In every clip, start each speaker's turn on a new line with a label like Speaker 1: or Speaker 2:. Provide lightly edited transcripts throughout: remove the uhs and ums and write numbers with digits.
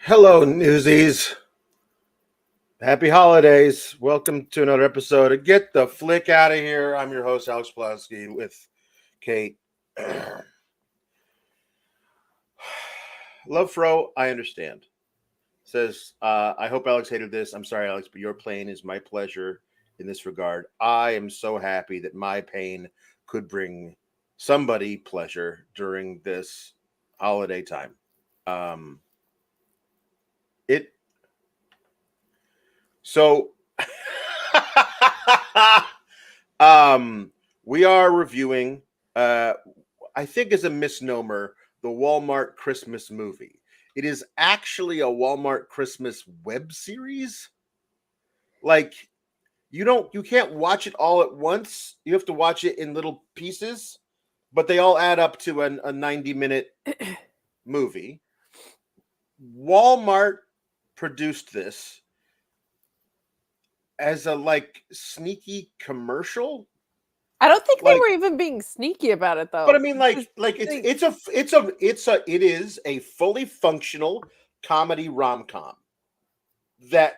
Speaker 1: Hello, newsies. Happy holidays. Welcome to another episode of Get the Flick Out of Here. I'm your host, Alex Pulaski, with Kate. Love Fro, I understand. Says, I hope Alex hated this. I'm sorry, Alex, but your pain is my pleasure in this regard. I am so happy that my pain could bring somebody pleasure during this holiday time. Um, it so we are reviewing I think is a misnomer, the Walmart Christmas movie. It is actually a Walmart Christmas web series. Like you can't watch it all at once. You have to watch it in little pieces, but they all add up to a 90-minute movie. Walmart produced this as a sneaky commercial.
Speaker 2: I don't think they were even being sneaky about it, though.
Speaker 1: But I mean, it is a fully functional comedy rom-com that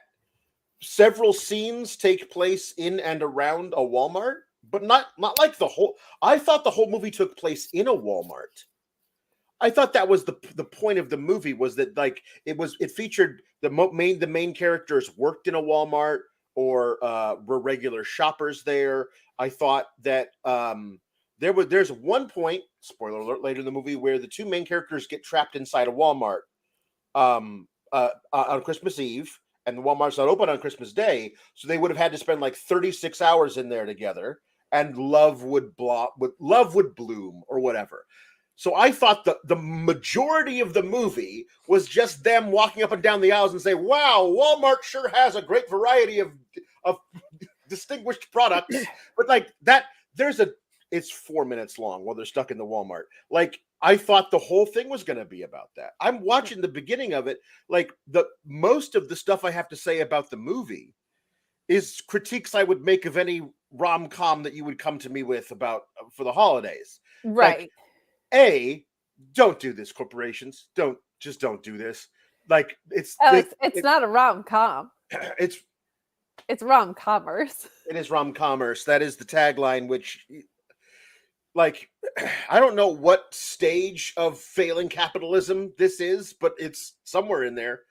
Speaker 1: several scenes take place in and around a Walmart, but not like the whole. I thought the whole movie took place in a Walmart. I thought that was the point of the movie, was that it featured the main characters worked in a Walmart or were regular shoppers there. I thought that there's one point, spoiler alert, later in the movie where the two main characters get trapped inside a Walmart on Christmas Eve, and the Walmart's not open on Christmas Day, so they would have had to spend like 36 hours in there together, and love would bloom or whatever. So I thought the majority of the movie was just them walking up and down the aisles and say, "Wow, Walmart sure has a great variety of distinguished products." But it's 4 minutes long while they're stuck in the Walmart. Like, I thought the whole thing was going to be about that. I'm watching the beginning of it. Like, the most of the stuff I have to say about the movie is critiques I would make of any rom-com that you would come to me with about for the holidays.
Speaker 2: Right.
Speaker 1: Like, don't do this, corporations. Don't do this. Like,
Speaker 2: it's not a rom-com. It's rom-commerce.
Speaker 1: It is rom-commerce. That is the tagline, which, like, I don't know what stage of failing capitalism this is, but it's somewhere in there.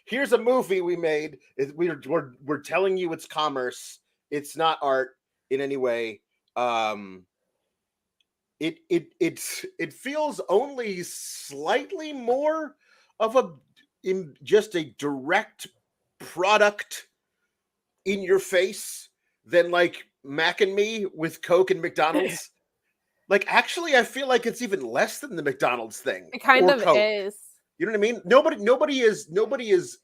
Speaker 1: Here's a movie we made. We're telling you it's commerce. It's not art in any way. It feels only slightly more of just a direct product in your face than like Mac and Me with Coke and McDonald's. Like, actually, I feel like it's even less than the McDonald's thing.
Speaker 2: It kind of Coke is.
Speaker 1: You know what I mean? Nobody is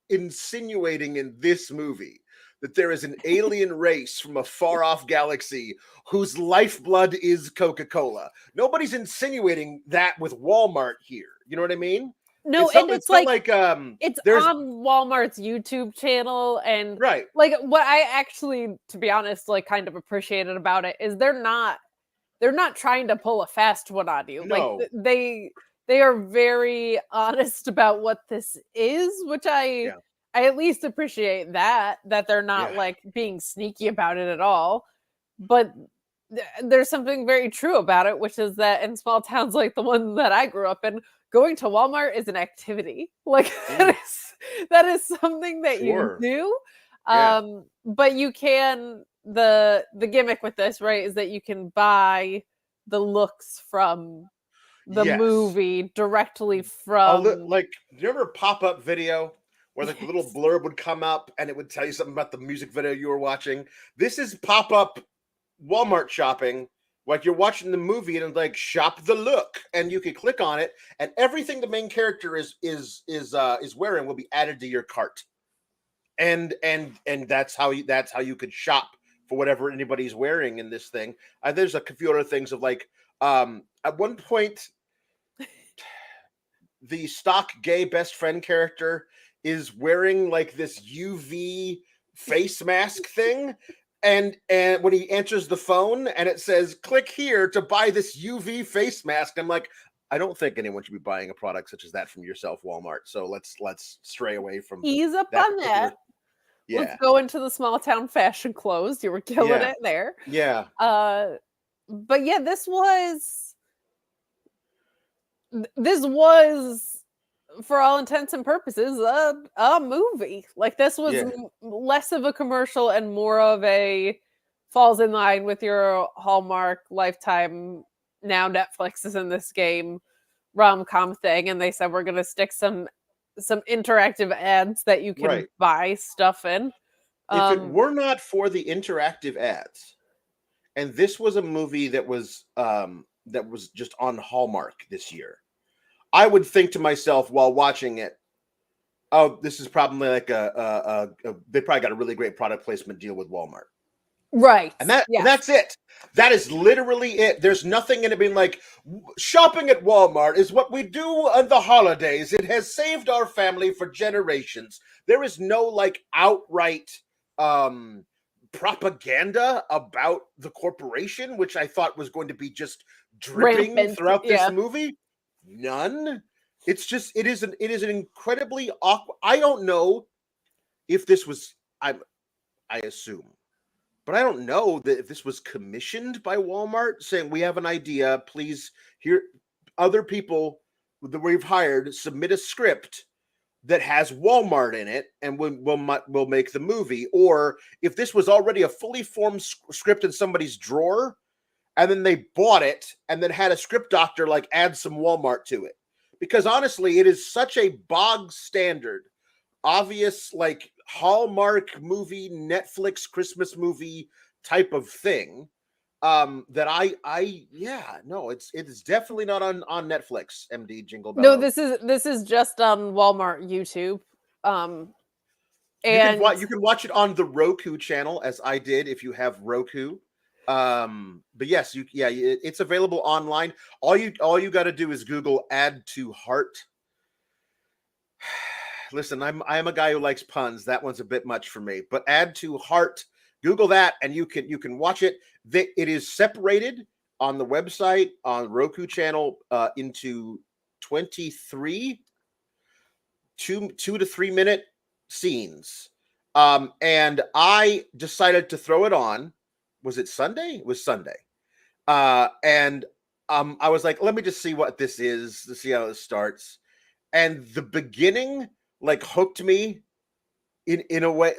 Speaker 1: insinuating in this movie that there is an alien race from a far-off galaxy whose lifeblood is Coca-Cola. Nobody's insinuating that with Walmart here. You know what I mean?
Speaker 2: No, it's like it's on Walmart's YouTube channel, and
Speaker 1: right.
Speaker 2: Like, what I actually, to be honest, like kind of appreciated about it is they're not trying to pull a fast one on you.
Speaker 1: No.
Speaker 2: Like, they are very honest about what this is, which I at least appreciate that they're not like being sneaky about it at all. But there's something very true about it, which is that in small towns like the one that I grew up in, going to Walmart is an activity. Like, that is something that you do. But you can, the gimmick with this, right, is that you can buy the looks from the movie directly from
Speaker 1: do you ever pop-up video where the little blurb would come up and it would tell you something about the music video you were watching? This is pop-up Walmart shopping. Like, you're watching the movie and it's like, shop the look, and you can click on it, and everything the main character is wearing will be added to your cart, and that's how you could shop for whatever anybody's wearing in this thing. There's a few other things of like, at one point, the stock gay best friend character is wearing like this UV face mask thing. And when he answers the phone and it says, click here to buy this UV face mask, I'm like, I don't think anyone should be buying a product such as that from yourself, Walmart. So let's stray away from
Speaker 2: Ease up
Speaker 1: that
Speaker 2: on
Speaker 1: particular.
Speaker 2: that.
Speaker 1: Yeah.
Speaker 2: Let's go into the small town fashion clothes. You were killing it there.
Speaker 1: Yeah.
Speaker 2: But yeah, this was, for all intents and purposes, a movie. Like, this was less of a commercial and more of a falls in line with your Hallmark, Lifetime, now Netflix is in this game rom-com thing, and they said we're going to stick some interactive ads that you can buy stuff in.
Speaker 1: If it were not for the interactive ads, and this was a movie that was just on Hallmark this year, I would think to myself while watching it, oh, this is probably like they probably got a really great product placement deal with Walmart.
Speaker 2: Right.
Speaker 1: And that's it. That is literally it. There's nothing in it being like, shopping at Walmart is what we do on the holidays. It has saved our family for generations. There is no like outright propaganda about the corporation, which I thought was going to be just dripping rampant throughout this movie. None. It's just it is an incredibly awkward. I don't know if this was I assume, but I don't know that if this was commissioned by Walmart saying we have an idea, please, here other people that we've hired submit a script that has Walmart in it and we'll make the movie, or if this was already a fully formed script in somebody's drawer and then they bought it and then had a script doctor like add some Walmart to it. Because honestly, it is such a bog standard, obvious, like Hallmark movie, Netflix Christmas movie type of thing, that it is definitely not on Netflix. MD Jingle Bell.
Speaker 2: No, this is just on Walmart YouTube. And
Speaker 1: you can watch it on the Roku channel, as I did if you have Roku. But yes, it's available online. All you got to do is Google "add to heart." Listen, I'm a guy who likes puns. That one's a bit much for me. But "add to heart," Google that, and you can watch it. It is separated on the website on Roku channel into 23 2 to 3 minute scenes. And I decided to throw it on. Was it Sunday? It was Sunday. And I was like, let me just see what this is, to see how it starts. And the beginning like hooked me in a way,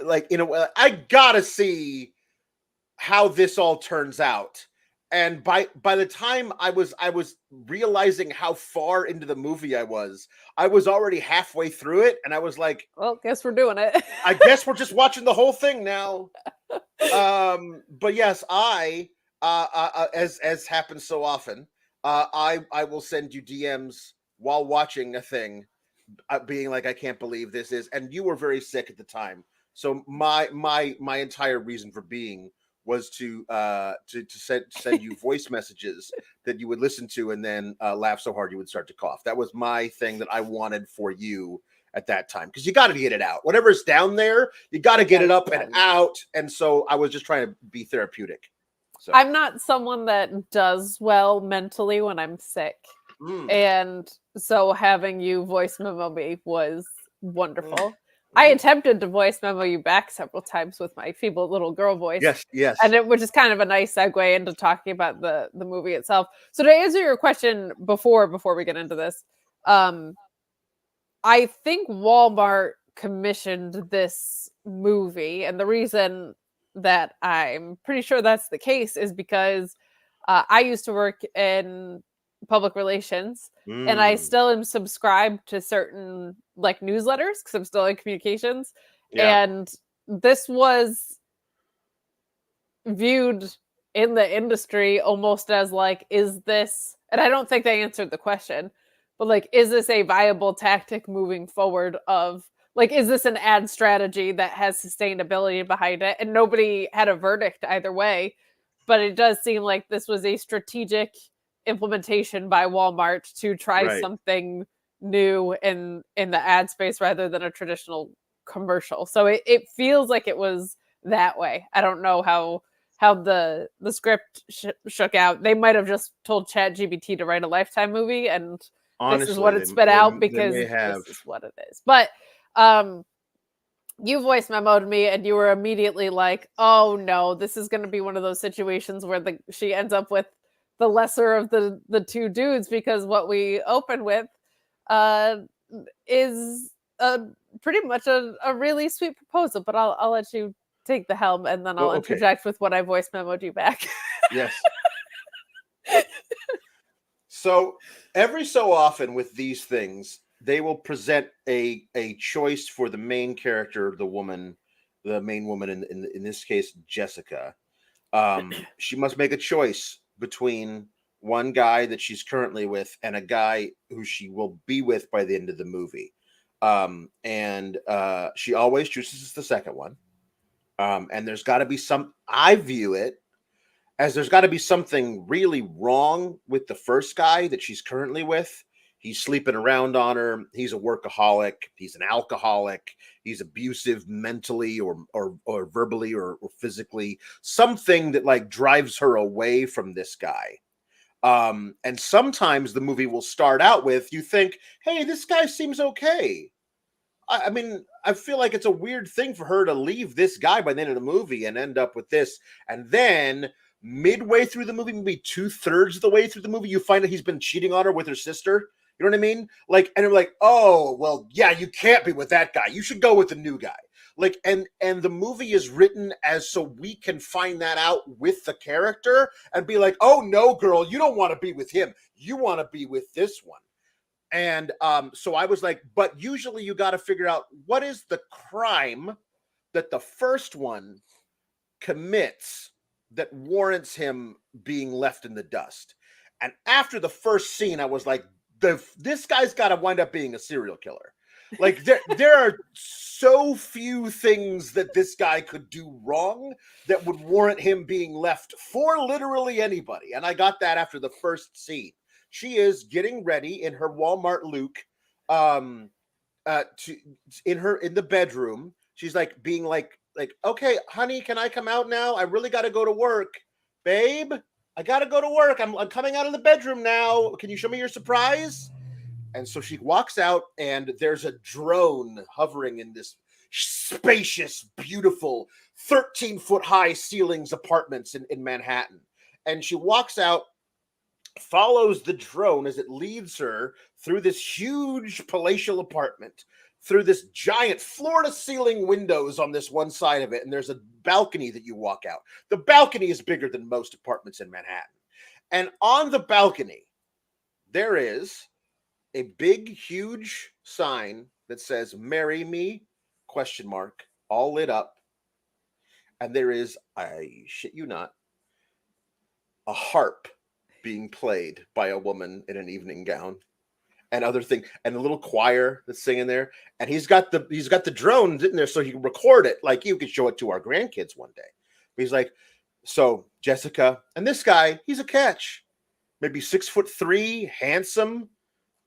Speaker 1: I gotta see how this all turns out. And by the time I was realizing how far into the movie I was already halfway through it, and I was like,
Speaker 2: well, guess we're doing it.
Speaker 1: I guess we're just watching the whole thing now. But yes, I as happens so often, I will send you DMs while watching a thing, being like, I can't believe this is, and you were very sick at the time, so my entire reason for being was to send you voice messages that you would listen to and then laugh so hard you would start to cough. That was my thing that I wanted for you at that time, because you got to get it out. Whatever's down there, you got to get it up and out. And so I was just trying to be therapeutic. So
Speaker 2: I'm not someone that does well mentally when I'm sick. And so having you voice memo me was wonderful. I attempted to voice memo you back several times with my feeble little girl voice.
Speaker 1: Yes.
Speaker 2: And which is kind of a nice segue into talking about the movie itself. So to answer your question before we get into this, I think Walmart commissioned this movie, and the reason that I'm pretty sure that's the case is because I used to work in public relations, and I still am subscribed to certain like newsletters because I'm still in communications. And this was viewed in the industry almost as like, is this, and I don't think they answered the question, but like, is this a viable tactic moving forward of like, is this an ad strategy that has sustainability behind it? And nobody had a verdict either way, but it does seem like this was a strategic implementation by Walmart to try something new in the ad space rather than a traditional commercial. So it feels like it was that way. I don't know how how the script shook out. They might have just told ChatGPT to write a Lifetime movie, and
Speaker 1: honestly,
Speaker 2: this is what it spit out because this is what it is. But you voice memoed me, and you were immediately like, "Oh no, this is going to be one of those situations where she ends up with the lesser of the two dudes," because what we open with is pretty much a really sweet proposal. But I'll let you take the helm, and then I'll interject with what I voice memoed you back.
Speaker 1: Yes. So every so often with these things, they will present a choice for the main character, the main woman in this case, Jessica. She must make a choice between one guy that she's currently with and a guy who she will be with by the end of the movie. And she always chooses the second one. And there's got to be I view it as there's got to be something really wrong with the first guy that she's currently with. He's sleeping around on her. He's a workaholic. He's an alcoholic. He's abusive mentally or verbally or physically. Something that like drives her away from this guy. And sometimes the movie will start out with, you think, hey, this guy seems okay. I mean, I feel like it's a weird thing for her to leave this guy by the end of the movie and end up with this. And then midway through the movie, maybe 2/3 of the way through the movie, you find that he's been cheating on her with her sister. You know what I mean? Like, and I'm like, oh, well, yeah, you can't be with that guy. You should go with the new guy. Like, and the movie is written as so we can find that out with the character and be like, oh no, girl, you don't want to be with him. You want to be with this one. And so I was like, but usually you got to figure out what is the crime that the first one commits that warrants him being left in the dust. And after the first scene, I was like, this guy's got to wind up being a serial killer. Like there are so few things that this guy could do wrong that would warrant him being left for literally anybody. And I got that after the first scene. She is getting ready in her Walmart Luke, in the bedroom. She's like being like, okay, honey, can I come out now? I really got to go to work, babe. I got to go to work. I'm coming out of the bedroom now. Can you show me your surprise? And so she walks out, and there's a drone hovering in this spacious, beautiful, 13-foot high ceilings apartments in Manhattan. And she walks out, follows the drone as it leads her through this huge palatial apartment, through this giant floor-to-ceiling windows on this one side of it, and there's a balcony that you walk out. The balcony is bigger than most apartments in Manhattan. And on the balcony, there is a big, huge sign that says, marry me, ? All lit up. And there is, I shit you not, a harp being played by a woman in an evening gown and other things, and a little choir that's singing there. And he's got the drone in there so he can record it. Like, you could show it to our grandkids one day. But he's like, so Jessica and this guy, he's a catch. Maybe 6'3", handsome,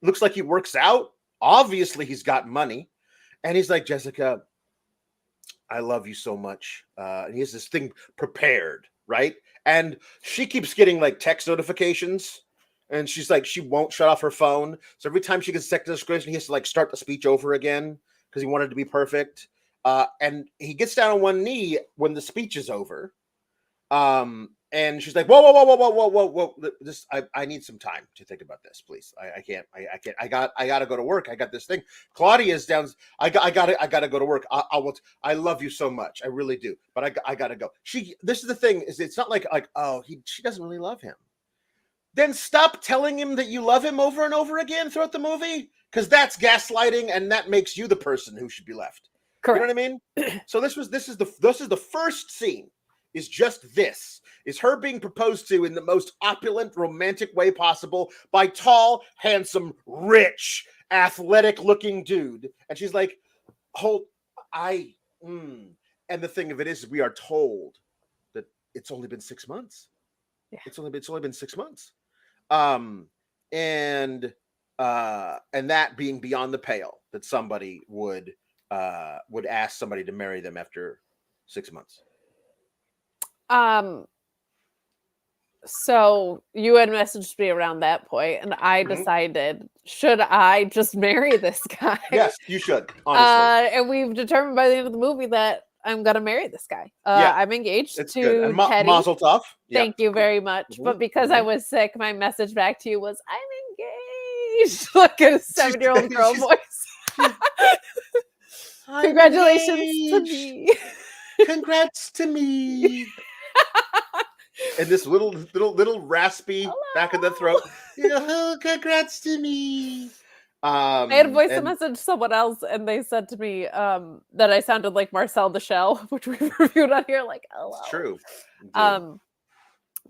Speaker 1: looks like he works out. Obviously he's got money. And he's like, Jessica, I love you so much. And he has this thing prepared, right? And she keeps getting like text notifications, and she's like, she won't shut off her phone. So every time she gets text notification, he has to like start the speech over again because he wanted to be perfect. And he gets down on one knee when the speech is over. And she's like, whoa. This, I need some time to think about this, please. I can't. I gotta go to work. I got this thing. Claudia's down. I gotta go to work. I love you so much. I really do. But I gotta go. This is the thing, is it's not like, oh, she doesn't really love him. Then stop telling him that you love him over and over again throughout the movie, because that's gaslighting, and that makes you the person who should be left. Correct. You know what I mean? So this is the first scene. Is just this, is her being proposed to in the most opulent, romantic way possible by tall, handsome, rich, athletic-looking dude. And she's like, And the thing of it is, we are told that it's only been 6 months. Yeah. It's only been 6 months. And that being beyond the pale, that somebody would ask somebody to marry them after 6 months.
Speaker 2: So you had messaged me around that point, and I decided, should I just marry this guy?
Speaker 1: Yes, you should, honestly.
Speaker 2: And we've determined by the end of the movie that I'm gonna marry this guy. I'm engaged
Speaker 1: it's
Speaker 2: to
Speaker 1: good. And
Speaker 2: Teddy.
Speaker 1: Mazel tov.
Speaker 2: Thank you very much. But because I was sick, my message back to you was, I'm engaged. Look at a 7-year-old girl voice. Congratulations to me.
Speaker 1: Congrats to me. And this little raspy back of the throat. Congrats to me.
Speaker 2: I had voiced a message to someone else, and they said to me that I sounded like Marcel the Shell, which we reviewed on here. Like, hello.
Speaker 1: It's true.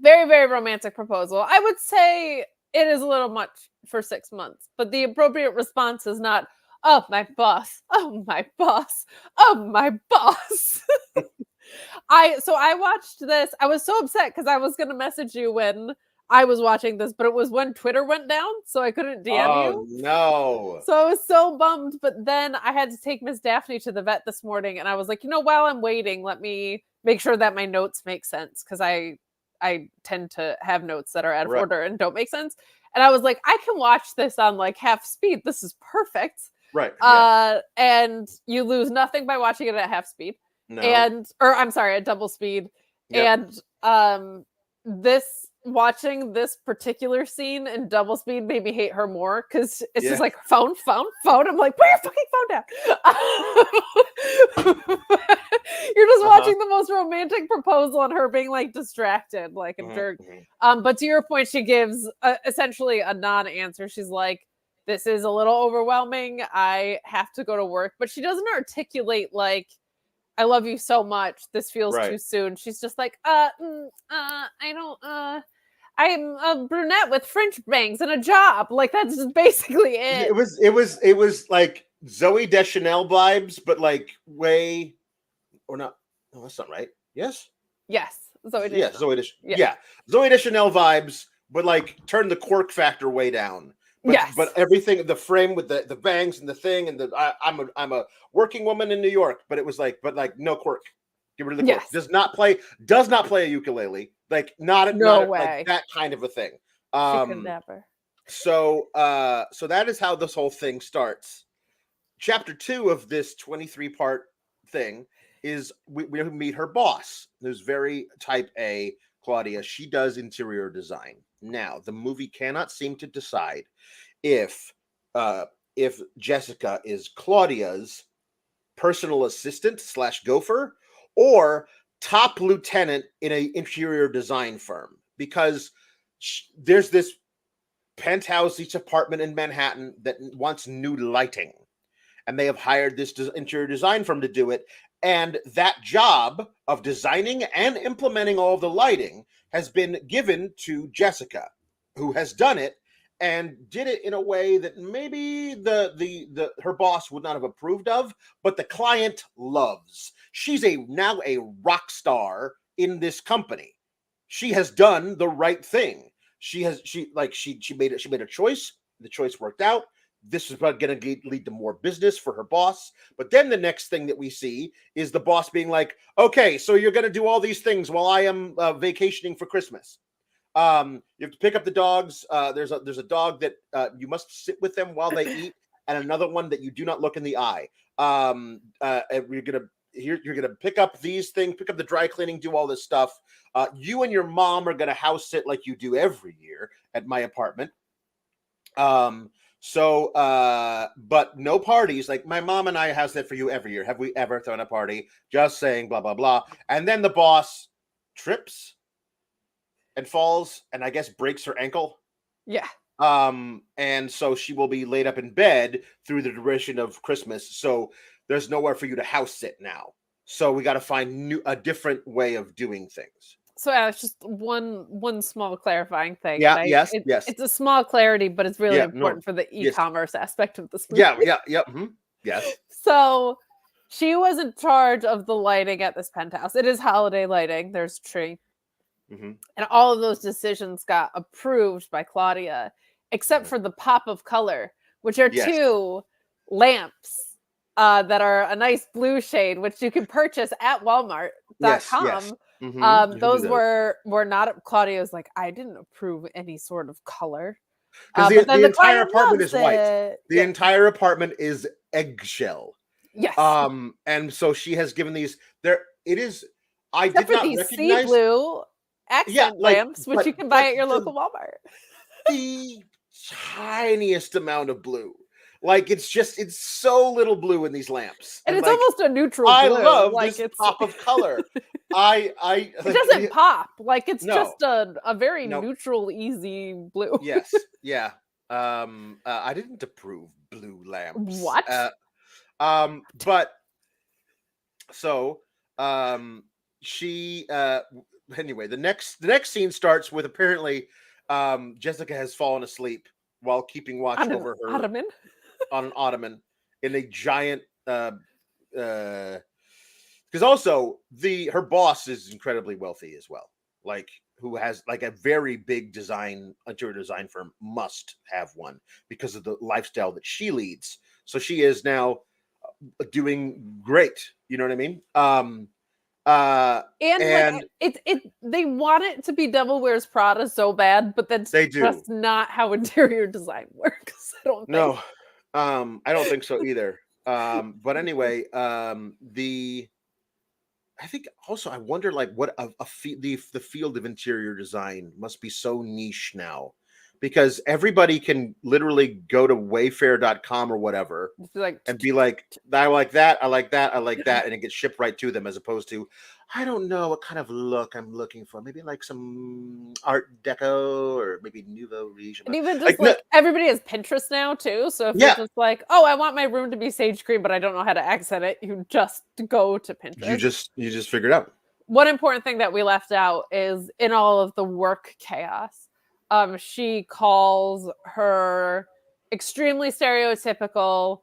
Speaker 2: Very, very romantic proposal. I would say it is a little much for 6 months, but the appropriate response is not, oh, my boss. Oh, my boss. Oh, my boss. I watched this. I was so upset because I was going to message you when I was watching this, but it was when Twitter went down, so I couldn't DM you.
Speaker 1: Oh, no.
Speaker 2: So I was so bummed, but then I had to take Miss Daphne to the vet this morning, and I was like, while I'm waiting, let me make sure that my notes make sense, because I tend to have notes that are out of order and don't make sense. And I was like, I can watch this on like half speed. This is perfect.
Speaker 1: Right.
Speaker 2: And you lose nothing by watching it at half speed.
Speaker 1: No.
Speaker 2: At double speed. Yep. And watching this particular scene in double speed made me hate her more, because it's just like phone. I'm like, put your fucking phone down. You're just watching the most romantic proposal and her being like distracted like a jerk. But to your point, she gives essentially a non-answer. She's like, this is a little overwhelming. I have to go to work. But she doesn't articulate like, I love you so much. This feels too soon. She's just like, I don't, I'm a brunette with French bangs and a job. Like, that's just basically it.
Speaker 1: It was like Zooey Deschanel vibes, but like way, or not. No, that's not right. Yes.
Speaker 2: Zooey Deschanel.
Speaker 1: Yeah, Zooey Deschanel vibes, but like turn the quirk factor way down. But everything, the frame with the bangs and the thing, and I'm a working woman in New York, but it was like, no quirk. Get rid of the quirk. Does not play a ukulele. Like not way. Like that kind of a thing.
Speaker 2: She could never.
Speaker 1: So that is how this whole thing starts. Chapter 2 of this 23-part thing is we meet her boss, who's very type A, Claudia. She does interior design. Now, the movie cannot seem to decide if Jessica is Claudia's personal assistant / gopher or top lieutenant in an interior design firm, because there's this penthouse each apartment in Manhattan that wants new lighting, and they have hired this interior design firm to do it. And that job of designing and implementing all of the lighting has been given to Jessica, who has done it and did it in a way that maybe her boss would not have approved of, but the client loves. She's now a rock star in this company. She has done the right thing. She made a choice. The choice worked out. This is going to lead to more business for her boss. But then the next thing that we see is the boss being like, okay, so you're going to do all these things while I am vacationing for Christmas. You have to pick up the dogs. There's a dog that you must sit with them while they eat, and another one that you do not look in the eye. You're gonna pick up these things, pick up the dry cleaning, do all this stuff. You and your mom are gonna house sit like you do every year at my apartment. But no parties. Like, my mom and I house sit for you every year. Have we ever thrown a party? Just saying, blah, blah, blah. And then the boss trips and falls and I guess breaks her ankle.
Speaker 2: Yeah.
Speaker 1: And so she will be laid up in bed through the duration of Christmas. So there's nowhere for you to house sit now. So we got to find a different way of doing things.
Speaker 2: So Alex, just one small clarifying thing.
Speaker 1: Yeah,
Speaker 2: right?
Speaker 1: Yes.
Speaker 2: It's a small clarity, but it's really important for the e-commerce aspect of this movie.
Speaker 1: Yeah. Mm-hmm. Yes.
Speaker 2: So she was in charge of the lighting at this penthouse. It is holiday lighting. There's a tree.
Speaker 1: Mm-hmm.
Speaker 2: And all of those decisions got approved by Claudia, except for the pop of color, which are two lamps that are a nice blue shade, which you can purchase at WAL-MART.com Those were not Claudio's. Like, I didn't approve any sort of color.
Speaker 1: Because
Speaker 2: But then
Speaker 1: the entire
Speaker 2: client
Speaker 1: apartment is white.
Speaker 2: it.
Speaker 1: The entire apartment is eggshell.
Speaker 2: Yes.
Speaker 1: And so she has given these. There, it is. I
Speaker 2: Except
Speaker 1: did
Speaker 2: for
Speaker 1: not
Speaker 2: these
Speaker 1: recognize
Speaker 2: sea blue accent lamps, which you can buy at your local Walmart.
Speaker 1: The tiniest amount of blue. Like, it's so little blue in these lamps,
Speaker 2: and it's
Speaker 1: like,
Speaker 2: almost a neutral blue.
Speaker 1: I love
Speaker 2: like
Speaker 1: this pop of color. It
Speaker 2: doesn't pop. Like, it's just a very
Speaker 1: Nope.
Speaker 2: neutral, easy blue.
Speaker 1: Yes, yeah. I didn't approve blue lamps.
Speaker 2: What?
Speaker 1: But so she anyway, the next scene starts with apparently Jessica has fallen asleep while keeping watch over her
Speaker 2: ottoman.
Speaker 1: On an ottoman in a giant because also her boss is incredibly wealthy as well, like, who has like a very big interior design firm, must have one because of the lifestyle that she leads. So she is now doing great, you know what I mean?
Speaker 2: And like, they want it to be Devil Wears Prada so bad, but that's just not how interior design works. I don't think.
Speaker 1: No, I don't think so either. But anyway, I think also I wonder, like, what the field of interior design must be so niche now, because everybody can literally go to Wayfair.com or whatever and be like, I like that, I like that, I like that, and it gets shipped right to them, as opposed to, I don't know what kind of look I'm looking for. Maybe like some Art Deco or maybe Nouveau Riche.
Speaker 2: And even just like everybody has Pinterest now too. So if you're just like, oh, I want my room to be sage green, but I don't know how to accent it, you just go to Pinterest.
Speaker 1: You just figure it out.
Speaker 2: One important thing that we left out is, in all of the work chaos, she calls her extremely stereotypical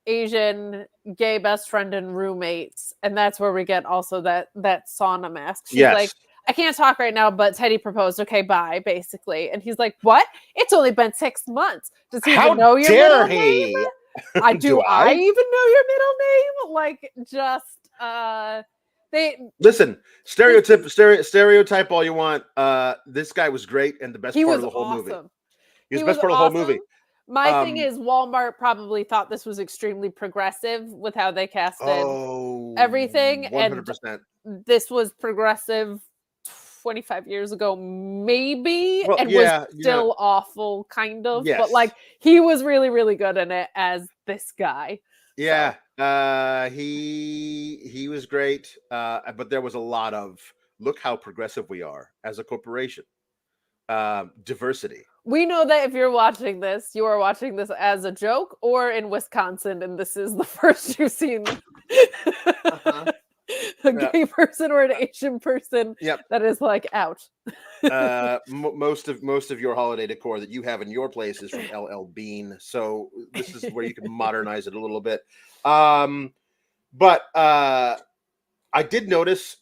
Speaker 2: Asian gay best friend and roommates, and that's where we get also that sauna mask. She's like, I can't talk right now, but Teddy proposed. Okay, bye, basically. And he's like, what? It's only been 6 months. Does he even know your middle name? Do I even know your middle name? Like, just
Speaker 1: listen, stereotype all you want. This guy was great and the best part of the whole movie. He was the best part of the whole movie.
Speaker 2: My thing is, Walmart probably thought this was extremely progressive with how they casted everything. 100%. And this was progressive 25 years ago, maybe, and was still awful, kind of. Yes. But like, he was really, really good in it as this guy.
Speaker 1: Yeah, so. He was great. But there was a lot of, look how progressive we are as a corporation. Diversity.
Speaker 2: We know that if you're watching this, you are watching this as a joke or in Wisconsin, and this is the first you've seen a gay person or an Asian person that is like out.
Speaker 1: Most of your holiday decor that you have in your place is from LL Bean, so this is where you can modernize it a little bit. But I did notice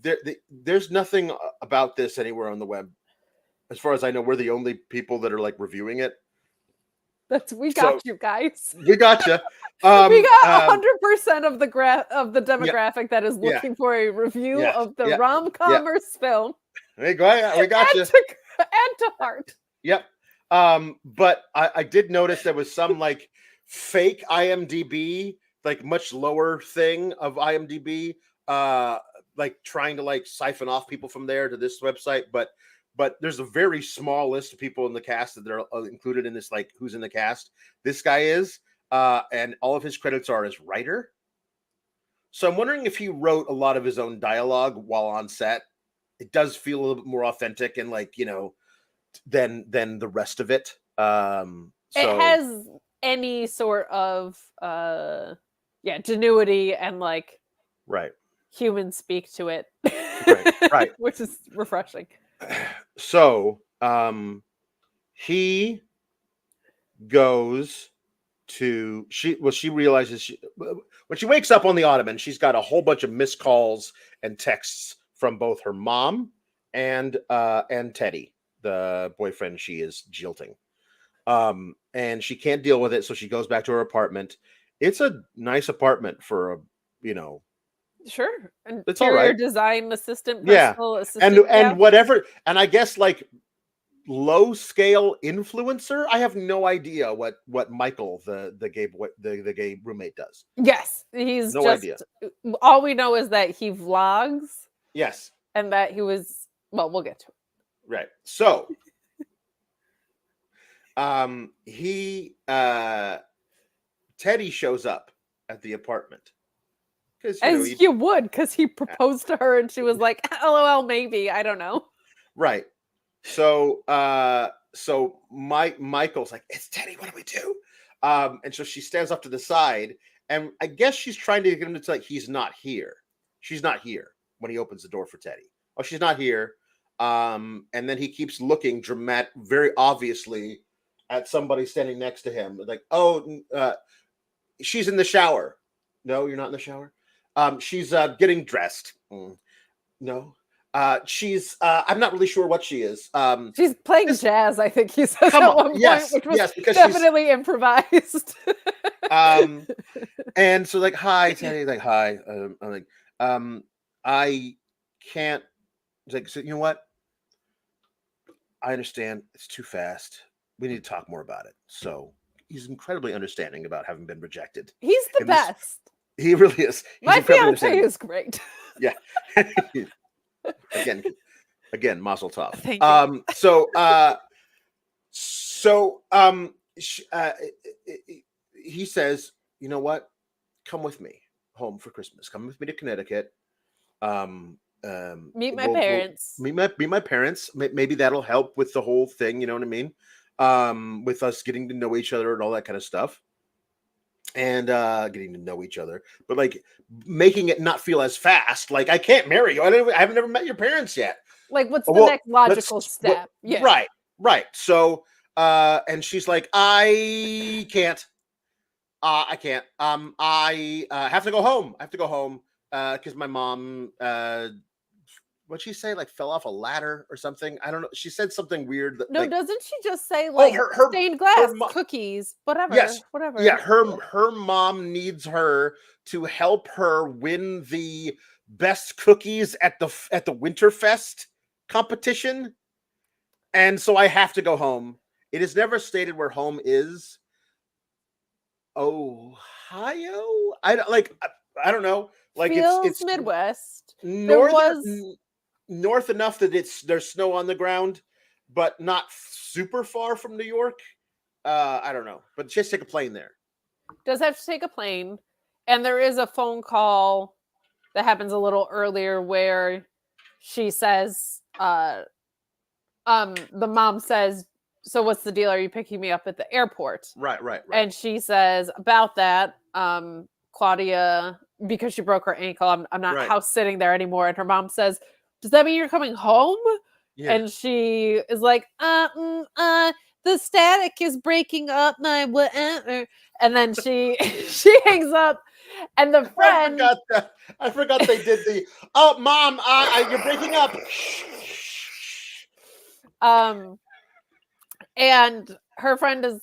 Speaker 1: there's nothing about this anywhere on the web. As far as I know, we're the only people that are like reviewing it.
Speaker 2: We got you guys.
Speaker 1: We got you.
Speaker 2: We got 100% of the demographic that is looking for a review of the rom-com film.
Speaker 1: Hey, go ahead. We got you.
Speaker 2: Add to heart.
Speaker 1: Yep. But I did notice there was some like fake IMDb, like much lower thing of IMDb, like trying to like siphon off people from there to this website, but there's a very small list of people in the cast that are included in this, like who's in the cast. This guy is, and all of his credits are as writer. So I'm wondering if he wrote a lot of his own dialogue while on set. It does feel a little bit more authentic and like, you know, than the rest of it. It
Speaker 2: has any sort of genuity and like human speak to it.
Speaker 1: Right.
Speaker 2: Which is refreshing.
Speaker 1: So he goes to she realizes when she wakes up on the ottoman, she's got a whole bunch of missed calls and texts from both her mom and Teddy, the boyfriend she is jilting. And she can't deal with it, so she goes back to her apartment. It's a nice apartment for a, you know,
Speaker 2: Sure.
Speaker 1: It's all
Speaker 2: Interior
Speaker 1: right.
Speaker 2: design assistant,
Speaker 1: Yeah.
Speaker 2: personal assistant.
Speaker 1: And whatever. And I guess like low scale influencer. I have no idea what Michael, the gay roommate does.
Speaker 2: Yes. He's
Speaker 1: No idea.
Speaker 2: all we know is that he vlogs.
Speaker 1: Yes.
Speaker 2: And that he was, well, we'll get to it.
Speaker 1: Right. So Teddy shows up at the apartment.
Speaker 2: As you would, because he proposed to her and she was like, LOL, maybe. I don't know.
Speaker 1: Right. So Michael's like, it's Teddy, what do we do? And so she stands up to the side, and I guess she's trying to get him to like, he's not here. She's not here when he opens the door for Teddy. Oh, she's not here. And then he keeps looking very obviously at somebody standing next to him. Like, she's in the shower. No, you're not in the shower. She's getting dressed. No. She's I'm not really sure what she is.
Speaker 2: She's playing jazz, I think he says at one point, which was definitely improvised.
Speaker 1: And so like, hi, Teddy, like, hi. I'm like, I can't. Like, so you know what? I understand it's too fast. We need to talk more about it. So he's incredibly understanding about having been rejected.
Speaker 2: He's the best.
Speaker 1: He really is.
Speaker 2: My fiance is great.
Speaker 1: Yeah. Again, mazel tov.
Speaker 2: Thank you.
Speaker 1: He says, you know what? Come with me home for Christmas. Come with me to Connecticut.
Speaker 2: Meet my parents.
Speaker 1: Meet my parents. Maybe that'll help with the whole thing. You know what I mean? With us getting to know each other and all that kind of stuff. And getting to know each other, but like making it not feel as fast. Like, I can't marry you. I haven't never met your parents yet.
Speaker 2: Like, what's the next logical step?
Speaker 1: Yeah, right. So, and she's like, I can't. I can't. I have to go home. I have to go home because my mom. What'd she say? Like, fell off a ladder or something? I don't know. She said something weird.
Speaker 2: No, doesn't she just say like stained glass, cookies, whatever?
Speaker 1: Yes,
Speaker 2: whatever.
Speaker 1: Yeah, her mom needs her to help her win the best cookies at the Winterfest competition, and so I have to go home. It is never stated where home is. Ohio? I don't know. Like, it's
Speaker 2: Midwest.
Speaker 1: North enough that there's snow on the ground, but not super far from New York. I don't know, but just take a plane there.
Speaker 2: Does have to take a plane, and there is a phone call that happens a little earlier where she says, the mom says, "So what's the deal? Are you picking me up at the airport?"
Speaker 1: Right.
Speaker 2: And she says about that, Claudia, because she broke her ankle, I'm not house sitting there anymore. And her mom says, does that mean you're coming home? Yeah. And she is like, the static is breaking up my whatever. And then she hangs up, and the friend.
Speaker 1: I forgot they did the. Oh, mom, you're breaking up.
Speaker 2: And her friend is,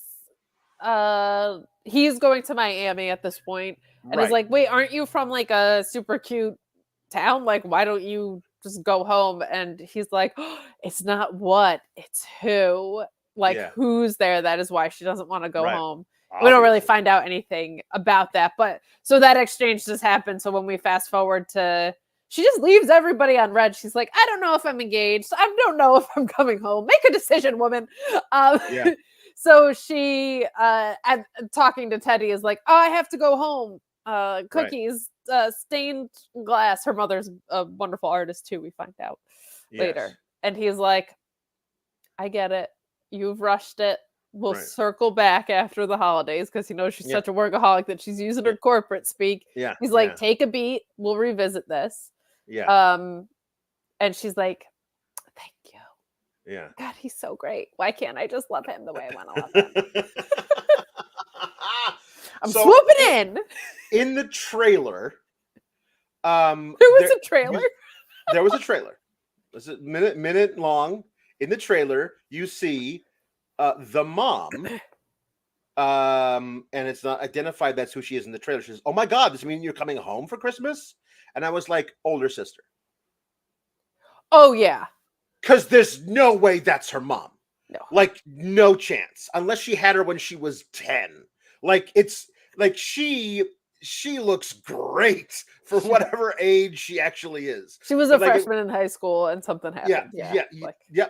Speaker 2: he's going to Miami at this point, and is like, wait, aren't you from like a super cute town? Like, why don't you just go home? And he's like, oh, it's not what, it's who. Like, who's there? That is why she doesn't want to go home. Obviously. We don't really find out anything about that, but so that exchange just happened. So when we fast forward to, she just leaves everybody on red. She's like, I don't know if I'm engaged. I don't know if I'm coming home. Make a decision, woman. So she, talking to Teddy, is like, oh, I have to go home. Cookies, stained glass. Her mother's a wonderful artist too, we find out later. And he's like, I get it. You've rushed it. We'll circle back after the holidays, because he knows she's such a workaholic that she's using her corporate speak. He's like, take a beat. We'll revisit this. And she's like, thank you.
Speaker 1: Yeah.
Speaker 2: God, he's so great. Why can't I just love him the way I want to love him? I'm swooping in.
Speaker 1: In the trailer.
Speaker 2: There was a trailer.
Speaker 1: There was a trailer. It was a minute long. In the trailer, you see the mom and it's not identified that's who she is in the trailer. She says, "Oh my God, does it mean you're coming home for Christmas?" And I was like, older sister.
Speaker 2: Oh yeah.
Speaker 1: Because there's no way that's her mom.
Speaker 2: No.
Speaker 1: Like, no chance. Unless she had her when she was 10. Like, it's like she looks great for whatever age she actually is.
Speaker 2: She was a freshman in high school and something happened.
Speaker 1: Yeah.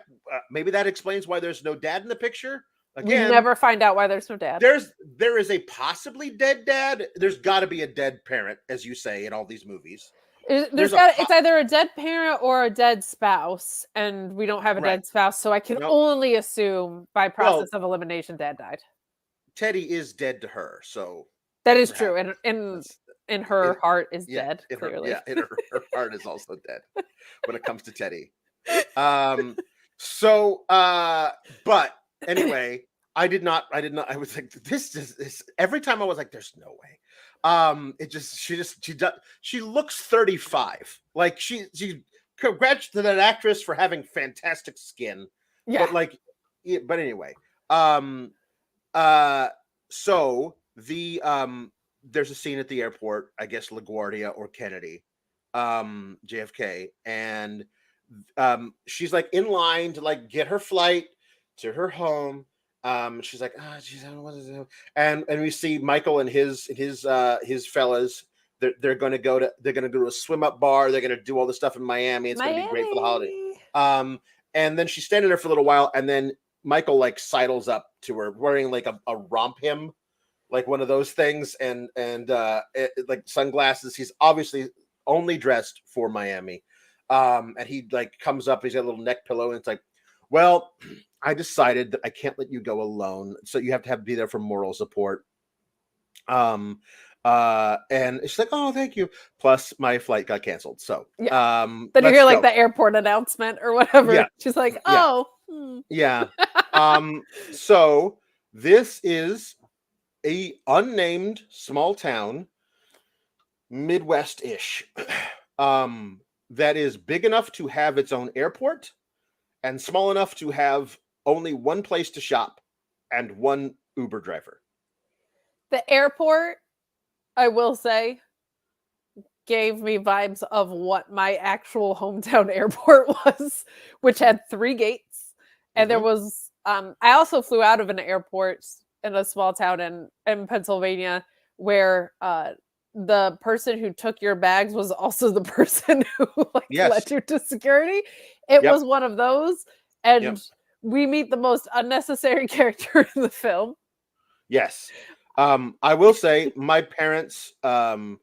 Speaker 1: Maybe that explains why there's no dad in the picture. Again,
Speaker 2: we never find out why there's no dad.
Speaker 1: There is a possibly dead dad. There's got to be a dead parent, as you say, in all these movies.
Speaker 2: It's either a dead parent or a dead spouse, and we don't have a dead spouse, so I can only assume by process of elimination dad died.
Speaker 1: Teddy is dead to her, so
Speaker 2: that is true, and in her heart is dead. Clearly,
Speaker 1: in her heart is also dead when it comes to Teddy. But anyway, I did not. I was like, this is every time I was like, there's no way. She looks 35. Like she congrats to that actress for having fantastic skin.
Speaker 2: Yeah.
Speaker 1: But anyway, so there's a scene at the airport, I guess LaGuardia or Kennedy, JFK, and she's like in line to like get her flight to her home. She's like, I don't know what to do. And we see Michael and his fellas. They're gonna go to a swim up bar. They're gonna do all this stuff in Miami. It's gonna be great for the holiday. And then she's standing there for a little while, and then Michael like sidles up to her wearing like a romp him, like one of those things, and like sunglasses. He's obviously only dressed for Miami. And he like comes up. He's got a little neck pillow, and it's like, well, I decided that I can't let you go alone, so you have to be there for moral support. And she's like, "Oh, thank you." Plus, my flight got canceled. So,
Speaker 2: then you hear like the airport announcement or whatever. Yeah. She's like, "Oh,
Speaker 1: yeah." So this is a unnamed small town, Midwest-ish, that is big enough to have its own airport and small enough to have only one place to shop and one Uber driver.
Speaker 2: The airport, I will say, gave me vibes of what my actual hometown airport was, which had 3 gates. And there was, I also flew out of an airport in a small town in Pennsylvania where the person who took your bags was also the person who led you to security. It was one of those. And we meet the most unnecessary character in the film.
Speaker 1: Yes. I will say my parents have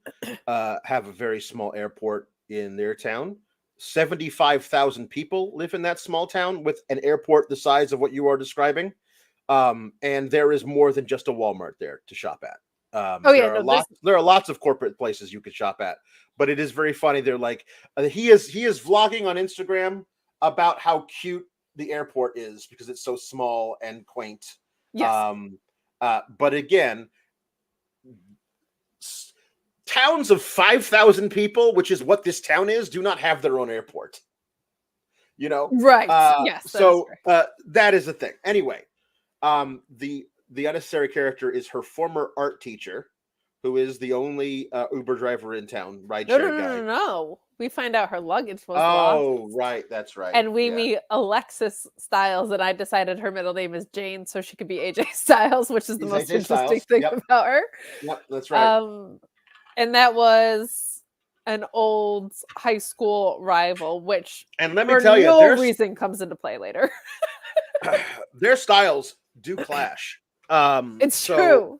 Speaker 1: a very small airport in their town. 75,000 people live in that small town with an airport the size of what you are describing. And there is more than just a Walmart there to shop at. There are lots of corporate places you could shop at, but it is very funny. They're like, he is vlogging on Instagram about how cute the airport is because it's so small and quaint.
Speaker 2: Yes.
Speaker 1: But again, towns of 5,000 people, which is what this town is, do not have their own airport. You know,
Speaker 2: right? Yes.
Speaker 1: So that is the thing. Anyway, the unnecessary character is her former art teacher, who is the only Uber driver in town.
Speaker 2: No. We find out her luggage was lost.
Speaker 1: Oh, right. That's right.
Speaker 2: And we meet Alexis Styles, and I decided her middle name is Jane, so she could be AJ Styles, which is the most interesting thing about her.
Speaker 1: Yep, that's right.
Speaker 2: And that was an old high school rival, which
Speaker 1: and let me tell you, no
Speaker 2: reason comes into play later.
Speaker 1: Their styles do clash.
Speaker 2: It's true.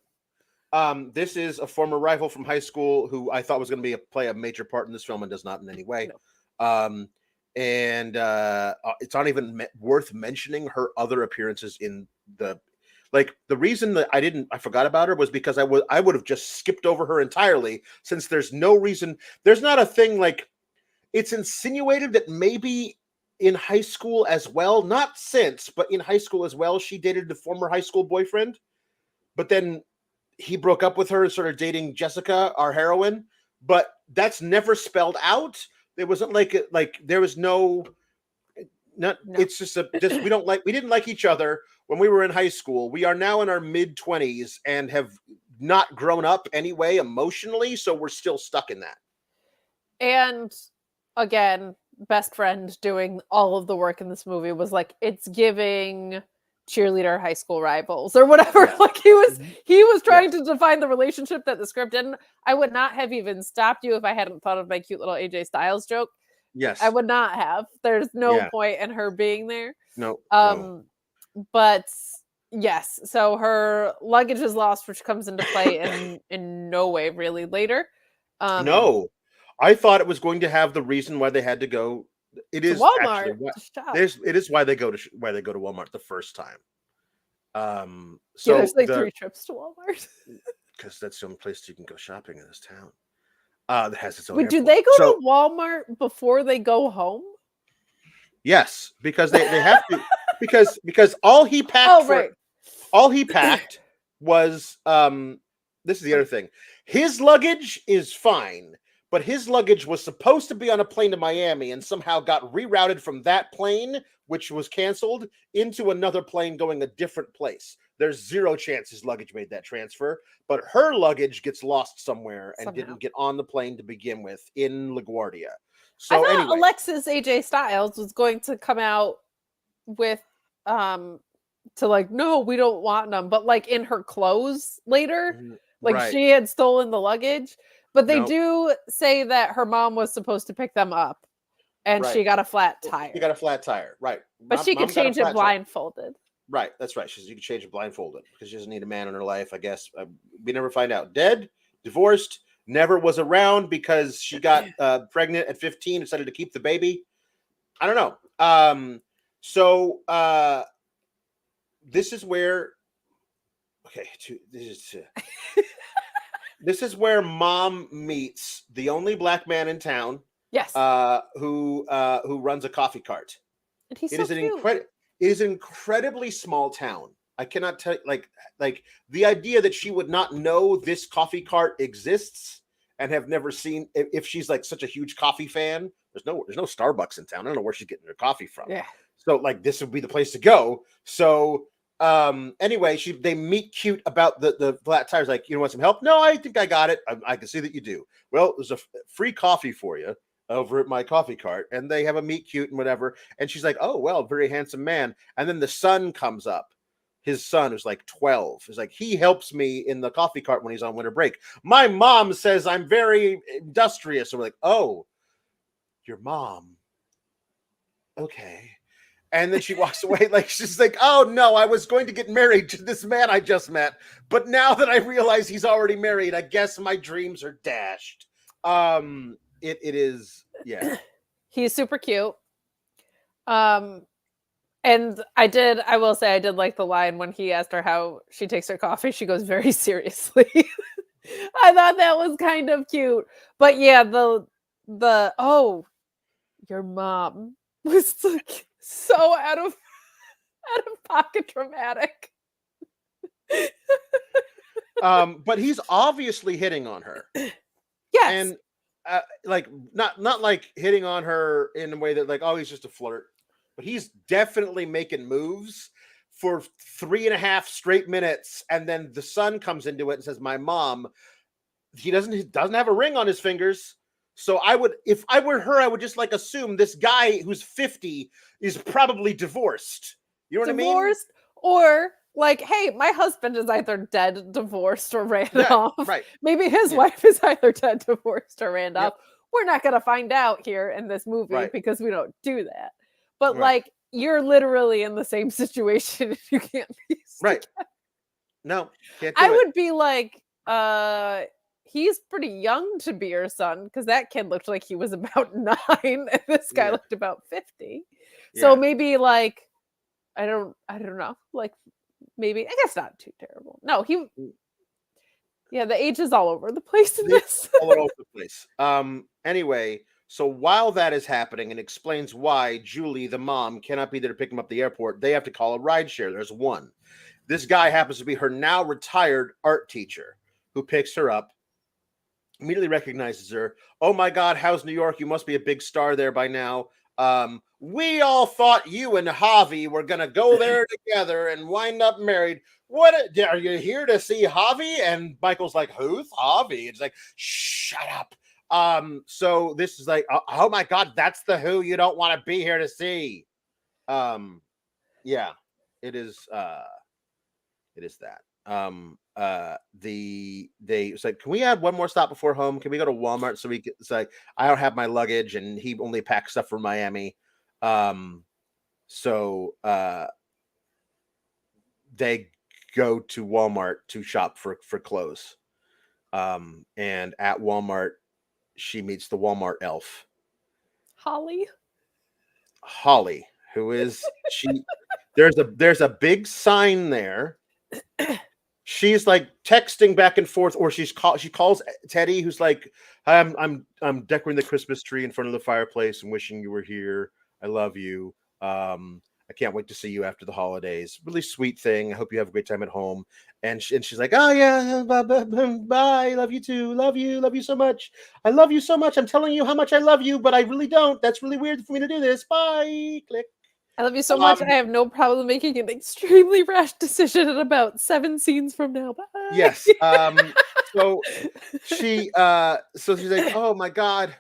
Speaker 1: This is a former rival from high school who I thought was going to play a major part in this film and does not in any way. No. And it's not even worth mentioning her other appearances in the reason that I forgot about her was because I would have just skipped over her entirely, since there's no reason. There's not a thing like it's insinuated that maybe in high school as well, not since, but in high school as well, she dated the former high school boyfriend, but then he broke up with her and started dating Jessica, our heroine. But that's never spelled out. There wasn't like there was no No. It's just we didn't like each other when we were in high school. We are now in our mid-20s and have not grown up anyway emotionally, so we're still stuck in that.
Speaker 2: And again, best friend doing all of the work in this movie was like, it's giving cheerleader high school rivals or whatever. Yeah. Like he was trying to define the relationship that the script didn't. I would not have even stopped you if I hadn't thought of my cute little AJ Styles joke.
Speaker 1: Yes.
Speaker 2: I would not have. There's no point in her being there.
Speaker 1: No.
Speaker 2: But yes, so her luggage is lost, which comes into play in no way really later.
Speaker 1: No. I thought it was going to have the reason why they had to go. It is
Speaker 2: Walmart.
Speaker 1: It is why they go to Walmart the first time.
Speaker 2: So there's like 3 trips to Walmart
Speaker 1: because that's the only place you can go shopping in this town. That has its own.
Speaker 2: Wait, do they go to Walmart before they go home?
Speaker 1: Yes, because they have to. because all he packed. All he packed was. This is the other thing. His luggage is fine. But his luggage was supposed to be on a plane to Miami and somehow got rerouted from that plane, which was canceled, into another plane going a different place. There's 0 chance his luggage made that transfer, but her luggage gets lost somewhere and didn't get on the plane to begin with in LaGuardia. So
Speaker 2: I thought Alexis AJ Styles was going to come out with to like, no, we don't want them, but like in her clothes later, like she had stolen the luggage. But they do say that her mom was supposed to pick them up, and she got a flat tire.
Speaker 1: She got a flat tire, right?
Speaker 2: But she could change it blindfolded.
Speaker 1: Right, that's right. You can change it blindfolded because she doesn't need a man in her life, I guess. We never find out. Dead, divorced, never was around because she got pregnant at 15, decided to keep the baby. I don't know. So this is where. Okay, This is where mom meets the only black man in town.
Speaker 2: Yes.
Speaker 1: Who runs a coffee cart.
Speaker 2: And he's so cute.
Speaker 1: It is an incredibly small town. I cannot tell like the idea that she would not know this coffee cart exists and have never seen if she's like such a huge coffee fan. There's no Starbucks in town. I don't know where she's getting her coffee from.
Speaker 2: Yeah.
Speaker 1: So like this would be the place to go. So anyway, they meet cute about the flat tires. Like, you want some help? No, I think I got it. I can see that you do. Well, there's a free coffee for you over at my coffee cart, and they have a meet cute and whatever. And she's like, oh, well, very handsome man. And then the son comes up. His son, who's like 12, is like, he helps me in the coffee cart when he's on winter break. My mom says I'm very industrious. So we're like, oh, your mom. Okay. And then she walks away like she's like, oh no, I was going to get married to this man I just met. But now that I realize he's already married, I guess my dreams are dashed. It is, yeah.
Speaker 2: He's super cute. And I will say I did like the line when he asked her how she takes her coffee. She goes very seriously. I thought that was kind of cute. But yeah, the your mom was like so out of pocket dramatic.
Speaker 1: But he's obviously hitting on her.
Speaker 2: Yes.
Speaker 1: And like not like hitting on her in a way that like, oh, he's just a flirt. But he's definitely making moves for 3.5 straight minutes, and then the son comes into it and says, "My mom." He doesn't have a ring on his fingers. So if I were her, I would just like assume this guy who's 50 is probably divorced. You know what I mean?
Speaker 2: Divorced, or like, hey, my husband is either dead, divorced, or ran off.
Speaker 1: Right.
Speaker 2: Maybe his wife is either dead, divorced, or ran off. We're not going to find out here in this movie because we don't do that. But like, you're literally in the same situation if you can't be
Speaker 1: right. No, can't do
Speaker 2: I would be like, he's pretty young to be your son, because that kid looked like he was about 9 and this guy looked about 50. So maybe like, I don't know, like maybe, I guess not too terrible. No, the age is all over the place in this.
Speaker 1: All over the place. Anyway, so while that is happening, and explains why Julie, the mom, cannot be there to pick him up at the airport, they have to call a rideshare. There's one. This guy happens to be her now retired art teacher who picks her up, immediately recognizes her. Oh my God, how's New York? You must be a big star there by now. we all thought you and Javi were gonna go there together and wind up married. What are you here to see Javi? And Michael's like, who's Javi? It's like, shut up. So this is like, oh my god, that's the who you don't want to be here to see. Yeah, it is that. It's like, can we add one more stop before home? Can we go to Walmart so we can, it's like, I don't have my luggage and he only packs stuff for Miami. So they go to Walmart to shop for clothes. And at Walmart, she meets the Walmart elf.
Speaker 2: Holly,
Speaker 1: who is she? There's a big sign there. She's like texting back and forth, or she calls Teddy, who's like, I'm decorating the Christmas tree in front of the fireplace and wishing you were here. I love you. I can't wait to see you after the holidays. Really sweet thing. I hope you have a great time at home. And she's like, oh yeah, bye. Love you too. Love you so much. I love you so much. I'm telling you how much I love you, but I really don't. That's really weird for me to do this. Bye. Click.
Speaker 2: I love you so much. I have no problem making an extremely rash decision in about 7 scenes from now. Bye.
Speaker 1: Yes. So she's like, oh my God,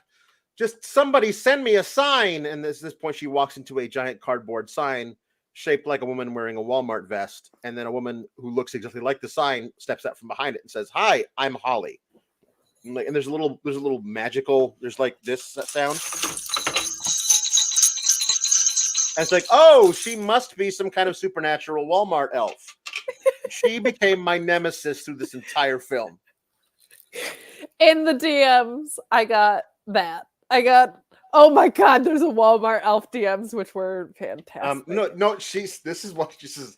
Speaker 1: just somebody send me a sign. And this point, she walks into a giant cardboard sign shaped like a woman wearing a Walmart vest. And then a woman who looks exactly like the sign steps out from behind it and says, hi, I'm Holly. And there's a little magical, there's like this sound. And it's like, oh, she must be some kind of supernatural Walmart elf. She became my nemesis through this entire film.
Speaker 3: In the DMs, I got that. Oh my God, there's a Walmart elf DMs, which were fantastic.
Speaker 1: No, this is what she says.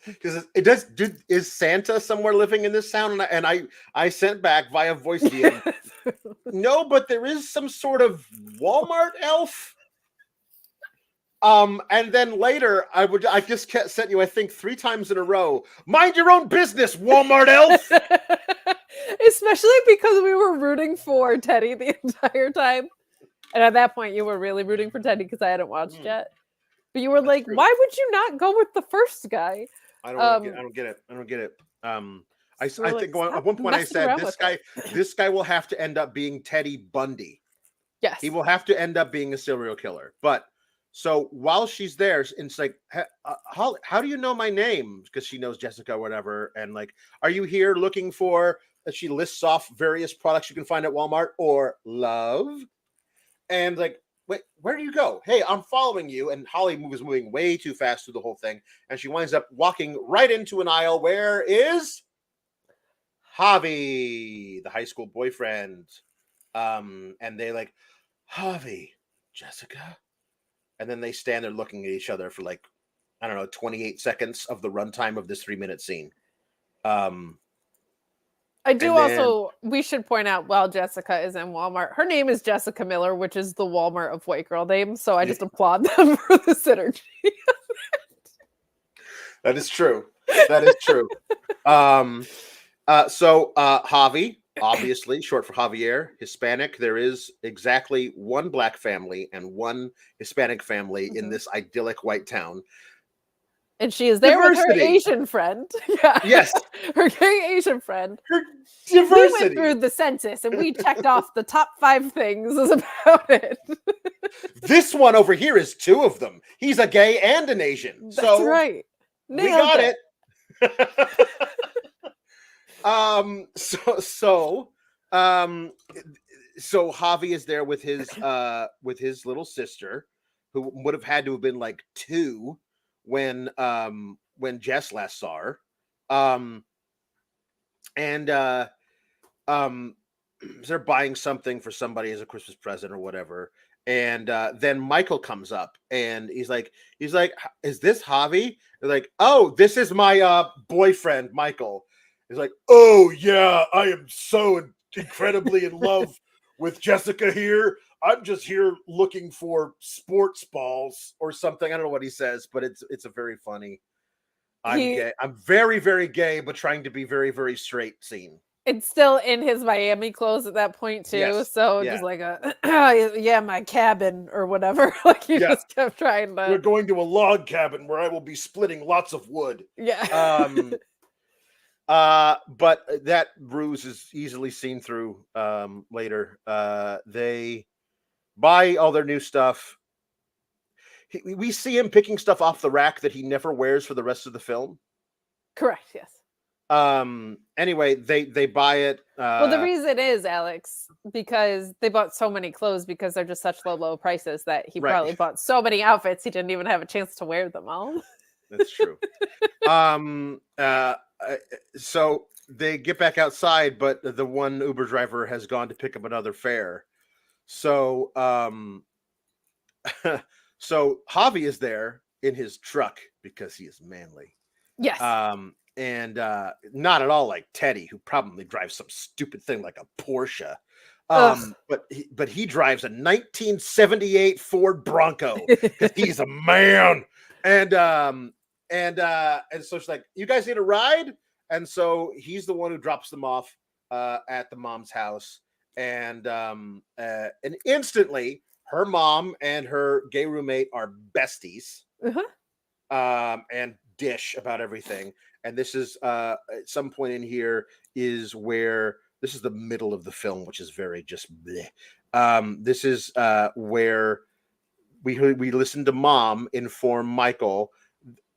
Speaker 1: Is Santa somewhere living in this town? And I sent back via voice DM. No, but there is some sort of Walmart elf. And then later I just sent you, I think 3 times in a row. Mind your own business, Walmart elf.
Speaker 3: Especially because we were rooting for Teddy the entire time. And at that point, you were really rooting for Teddy because I hadn't watched yet. But you were like, why would you not go with the first guy?
Speaker 1: I don't get it. I think at one point I said this guy will have to end up being Teddy Bundy.
Speaker 3: Yes.
Speaker 1: He will have to end up being a serial killer. But so while she's there, it's like, how do you know my name? Because she knows Jessica or whatever. And like, are you here looking for, she lists off various products you can find at Walmart or love. And like, wait, where do you go? Hey, I'm following you. And Holly is moving way too fast through the whole thing. And she winds up walking right into an aisle where is Javi, the high school boyfriend. And they like, Javi, Jessica. And then they stand there looking at each other for like, I don't know, 28 seconds of the runtime of this 3-minute scene.
Speaker 3: We should point out, while Jessica is in Walmart, her name is Jessica Miller, which is the Walmart of white girl name. So I just applaud them for the synergy.
Speaker 1: That is true. So Javi, obviously short for Javier, Hispanic. There is exactly one black family and one Hispanic family in this idyllic white town.
Speaker 3: And she is there with her Asian friend. Yeah.
Speaker 1: Yes.
Speaker 3: Her gay Asian friend.
Speaker 1: Her diversity.
Speaker 3: We went through the census and we checked off the top 5 things about it.
Speaker 1: This one over here is 2 of them. He's a gay and an Asian.
Speaker 3: That's right.
Speaker 1: We got it. So Javi is there with his little sister, who would have had to have been like 2 when Jess last saw her. They're buying something for somebody as a Christmas present or whatever. And then Michael comes up and he's like, is this Javi? They're like, oh, this is my boyfriend, Michael. He's like, oh yeah, I am so incredibly in love with Jessica here. I'm just here looking for sports balls or something. I don't know what he says, but it's a very funny. I'm gay. I'm very, very gay, but trying to be very, very straight scene.
Speaker 2: it's still in his Miami clothes at that point too.
Speaker 1: Yes.
Speaker 2: So
Speaker 1: Yeah.
Speaker 2: just like yeah, my cabin or whatever. Like he
Speaker 1: Yeah.
Speaker 2: just kept trying to.
Speaker 1: We're going to a log cabin where I will be splitting lots of wood.
Speaker 2: Yeah.
Speaker 1: But that ruse is easily seen through later. They buy all their new stuff. We see him picking stuff off the rack that he never wears for the rest of the film.
Speaker 2: Correct. Yes.
Speaker 1: Anyway, they buy it.
Speaker 2: Well, the reason is, Alex, because they bought so many clothes because they're just such low prices that he probably bought so many outfits he didn't even have a chance to wear them all.
Speaker 1: That's true. So they get back outside, but the one Uber driver has gone to pick up another fare. So so Javi is there in his truck because he is manly.
Speaker 2: Yes.
Speaker 1: And not at all like Teddy, who probably drives some stupid thing like a Porsche. But he drives a 1978 Ford Bronco because he's a man. And so she's like, "You guys need a ride?" And so he's the one who drops them off at the mom's house. And instantly, her mom and her gay roommate are besties. And dish about everything. And this is at some point in here is where this is the middle of the film, which is very just bleh. This is where we listen to Mom inform Michael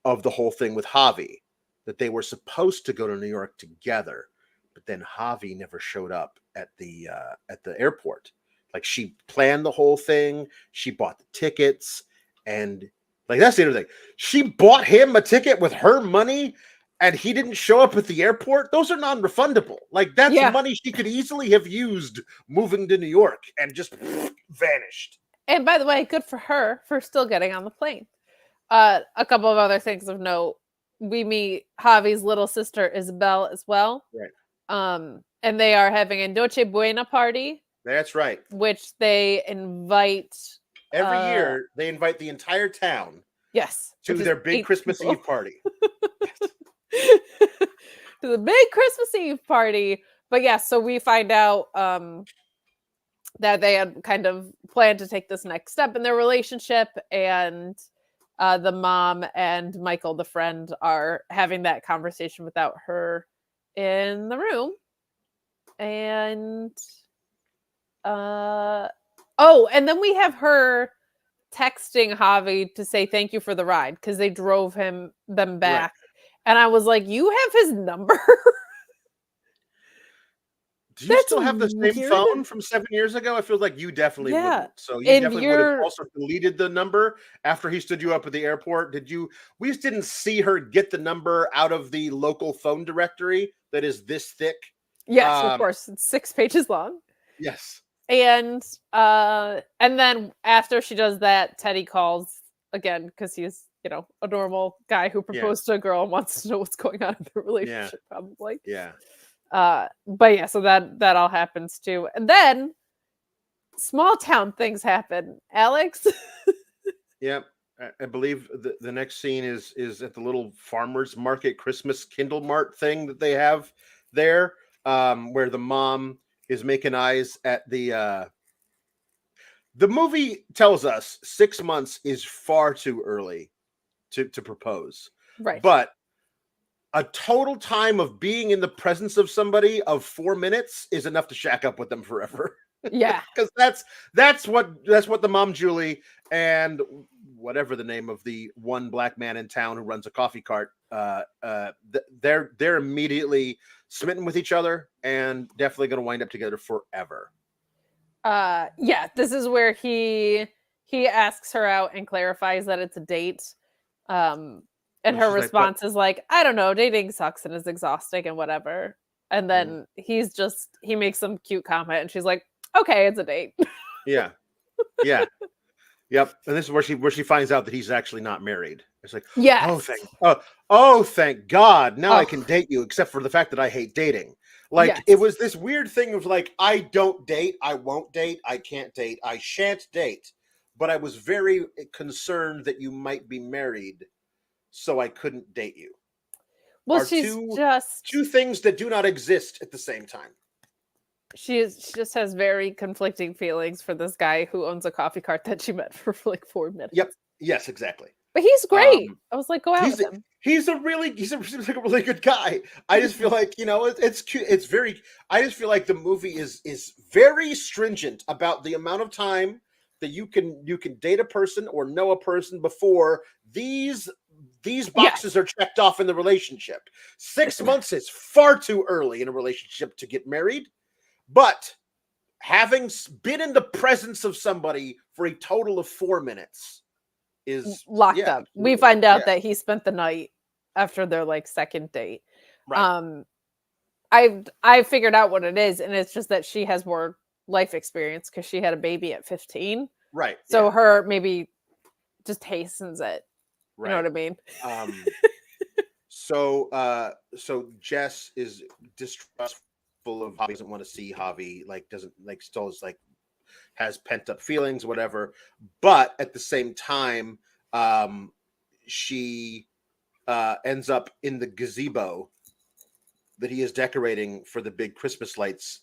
Speaker 1: of the whole thing with Javi, that they were supposed to go to New York together, but then Javi never showed up at the airport. Like, she planned the whole thing, she bought the tickets, and like, that's the other thing. She bought him a ticket with her money, and he didn't show up at the airport. Those are non-refundable. Like, that's money she could easily have used moving to New York and just vanished.
Speaker 2: And by the way, good for her for still getting on the plane. A couple of other things of note. We meet Javi's little sister, Isabel, as well.
Speaker 1: Right.
Speaker 2: And they are having a Noche Buena party.
Speaker 1: That's right.
Speaker 2: Which they invite...
Speaker 1: Every year, they invite the entire town to their big Christmas Eve party.
Speaker 2: To the big Christmas Eve party. But yeah, so we find out that they had kind of planned to take this next step in their relationship. And the mom and Michael, the friend, are having that conversation without her in the room. And... and then we have her texting Javi to say thank you for the ride because they drove them back. Right. And I was like, you have his number?
Speaker 1: Do you still have the same phone from 7 years ago? I feel like you definitely wouldn't. So you definitely would have also deleted the number after he stood you up at the airport. We just didn't see her get the number out of the local phone directory that is this thick.
Speaker 2: Yes, of course. It's 6 pages long.
Speaker 1: Yes.
Speaker 2: And then after she does that, Teddy calls again because he's, a normal guy who proposed to a girl and wants to know what's going on in their relationship, probably.
Speaker 1: Yeah.
Speaker 2: But yeah, so that all happens too. And then small town things happen. Alex?
Speaker 1: Yeah. I believe the next scene is at the little farmer's market Christmas Kindle Mart thing that they have there, where the mom is making eyes at the movie tells us 6 months is far too early to propose.
Speaker 2: Right.
Speaker 1: But a total time of being in the presence of somebody of 4 minutes is enough to shack up with them forever.
Speaker 2: Yeah.
Speaker 1: Because that's what the mom Julie and whatever the name of the one black man in town who runs a coffee cart, they're immediately smitten with each other and definitely going to wind up together forever.
Speaker 2: This is where he asks her out and clarifies that it's a date. And her response is like, I don't know, dating sucks and is exhausting and whatever. And then he makes some cute comment and she's like, okay, it's a date.
Speaker 1: Yeah. Yeah. Yep. And this is where she finds out that he's actually not married. It's like, thank God. Now I can date you, except for the fact that I hate dating. Like, it was this weird thing of like, I don't date, I won't date, I can't date, I shan't date. But I was very concerned that you might be married, so I couldn't date you.
Speaker 2: Well,
Speaker 1: are
Speaker 2: she's
Speaker 1: two things that do not exist at the same time.
Speaker 2: She just has very conflicting feelings for this guy who owns a coffee cart that she met for like 4 minutes.
Speaker 1: Yep. Yes, exactly.
Speaker 2: But he's great. I was like, go out with him.
Speaker 1: He's a really good guy. I just feel like, it's cute. It's very. I just feel like the movie is very stringent about the amount of time that you can date a person or know a person before these boxes are checked off in the relationship. 6 months is far too early in a relationship to get married. But having been in the presence of somebody for a total of 4 minutes is
Speaker 2: locked up. We find out that he spent the night after their like second date. Right. I figured out what it is, and it's just that she has more life experience because she had a baby at 15.
Speaker 1: Right.
Speaker 2: So her maybe just hastens it. Right. You know what I mean?
Speaker 1: So Jess is distrustful of Javi, doesn't want to see Javi, doesn't still is has pent up feelings, whatever. But at the same time, she ends up in the gazebo that he is decorating for the big Christmas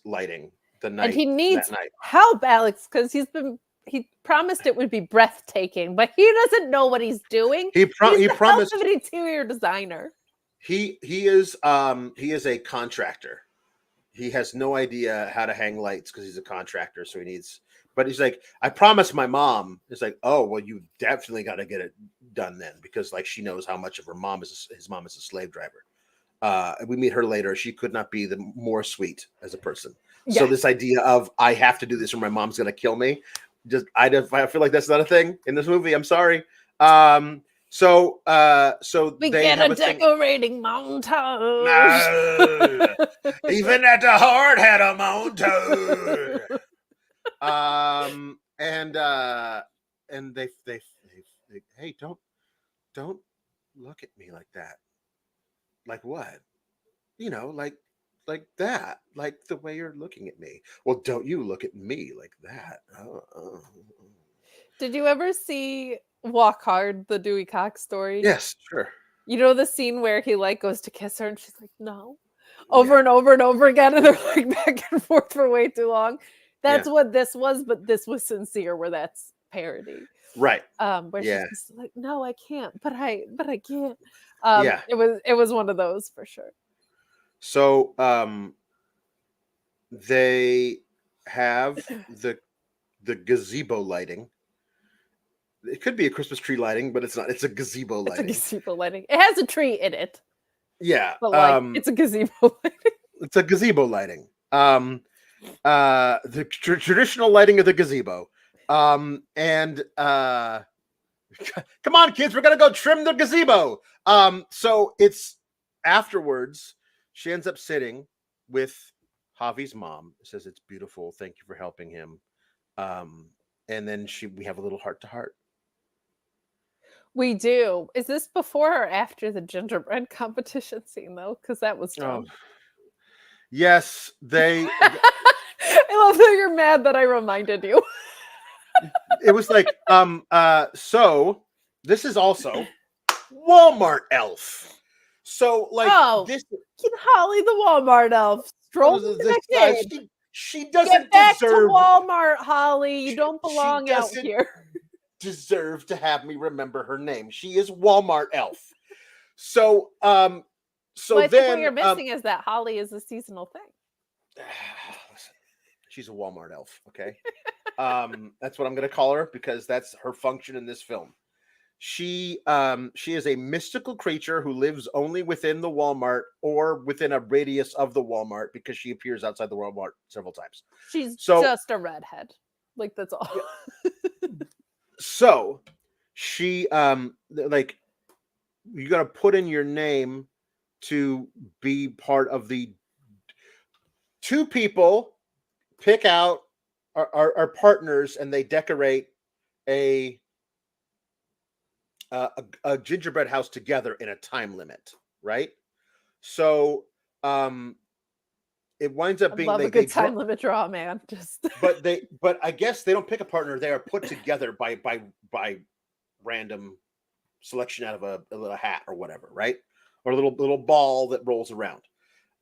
Speaker 1: lighting the night.
Speaker 2: And he needs help, Alex, because he promised it would be breathtaking, but he doesn't know what he's doing. He promised an interior designer.
Speaker 1: He is a contractor. He has no idea how to hang lights because he's a contractor. So but he's like, I promised my mom. It's like, oh, well, you definitely got to get it done then, because she knows how much of his mom is a slave driver. We meet her later. She could not be the more sweet as a person. Yeah. So this idea of I have to do this or my mom's going to kill me. I feel like that's not a thing in this movie. I'm sorry. So
Speaker 2: we get a decorating montage.
Speaker 1: No. Even at the heart had a montage. And they hey, don't look at me like that. Like what? Like that. Like the way you're looking at me. Well, don't you look at me like that.
Speaker 2: Did you ever see Walk Hard, the Dewey Cox story?
Speaker 1: Yes, sure.
Speaker 2: You know the scene where he goes to kiss her and she's like, no, over and over and over again, and they're back and forth for way too long. That's what this was, but this was sincere, where that's parody,
Speaker 1: right?
Speaker 2: Where she's just like, no, I can't, but I can't. It was one of those for sure.
Speaker 1: So they have the gazebo lighting. It could be a Christmas tree lighting, but it's not. It's a gazebo lighting.
Speaker 2: It's a gazebo lighting. It has a tree in it.
Speaker 1: Yeah.
Speaker 2: But it's a gazebo lighting.
Speaker 1: It's a gazebo lighting. The traditional lighting of the gazebo. Come on, kids, we're gonna go trim the gazebo. So it's afterwards, she ends up sitting with Javi's mom. Says it's beautiful. Thank you for helping him. And then we have a little heart to heart.
Speaker 2: We do. Is this before or after the gingerbread competition scene, though? Because that was dumb.
Speaker 1: Oh. Yes, they.
Speaker 2: I love that you're mad that I reminded you.
Speaker 1: It was like, so this is also Walmart elf. So
Speaker 2: this Holly the Walmart elf strolls
Speaker 1: she doesn't
Speaker 2: deserve
Speaker 1: to
Speaker 2: Walmart, Holly. You don't belong out here.
Speaker 1: Deserve to have me remember her name. She is Walmart elf. So I think
Speaker 2: what you're missing is that Holly is a seasonal thing.
Speaker 1: Listen, she's a Walmart elf, okay? That's what I'm going to call her, because that's her function in this film. She is a mystical creature who lives only within the Walmart or within a radius of the Walmart, because she appears outside the Walmart several times.
Speaker 2: She's just a redhead. That's all.
Speaker 1: So she you got to put in your name to be part of the two people pick out our partners, and they decorate a gingerbread house together in a time limit, right? So it winds up being
Speaker 2: a good time limit draw, man.
Speaker 1: But I guess they don't pick a partner. They are put together by random selection out of a little hat or whatever, right? or a little ball that rolls around.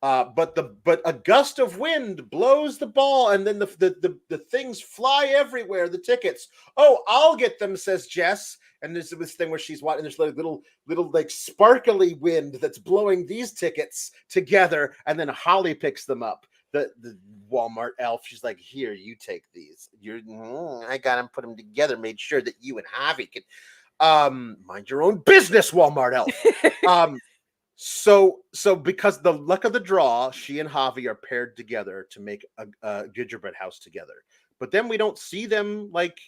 Speaker 1: But a gust of wind blows the ball, and then the things fly everywhere. The tickets. Oh, I'll get them, says Jess. And there's this thing where she's watching. There's like little like sparkly wind that's blowing these tickets together, and then Holly picks them up. The Walmart elf. She's like, "Here, you take these. I got them, put them together, made sure that you and Javi could mind your own business, Walmart elf." So because the luck of the draw, she and Javi are paired together to make a gingerbread house together. But then we don't see them like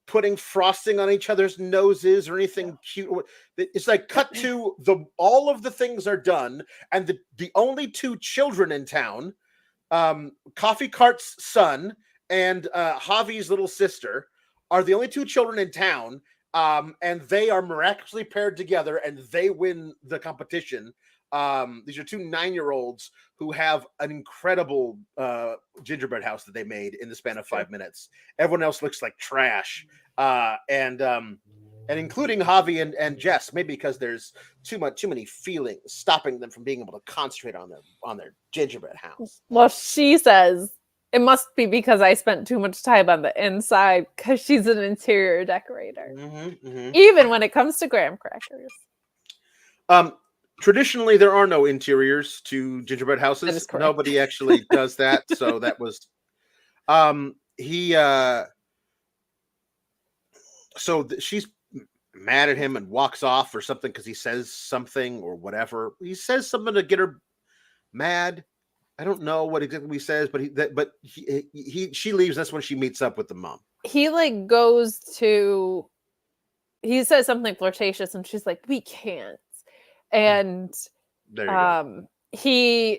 Speaker 1: putting frosting on each other's noses or anything cute. It's like cut to all of the things are done, and the only two children in town, Coffee Cart's son and Javi's little sister, are the only two children in town. And they are miraculously paired together, and they win the competition. These are two 9-year-olds who have an incredible gingerbread house that they made in the span of 5 minutes. Everyone else looks like trash, and including Javi and Jess, maybe because there's too many feelings stopping them from being able to concentrate on their gingerbread house.
Speaker 2: Well, she says it must be because I spent too much time on the inside, because she's an interior decorator. Even when it comes to graham crackers.
Speaker 1: Traditionally, there are no interiors to gingerbread houses. Nobody actually does that. So that was she's mad at him and walks off or something because he says something or whatever. He says something to get her mad. I don't know what exactly he says, but she leaves. That's when she meets up with the mom.
Speaker 2: He like goes to, he says something flirtatious, and she's like, "We can't." And
Speaker 1: there you go.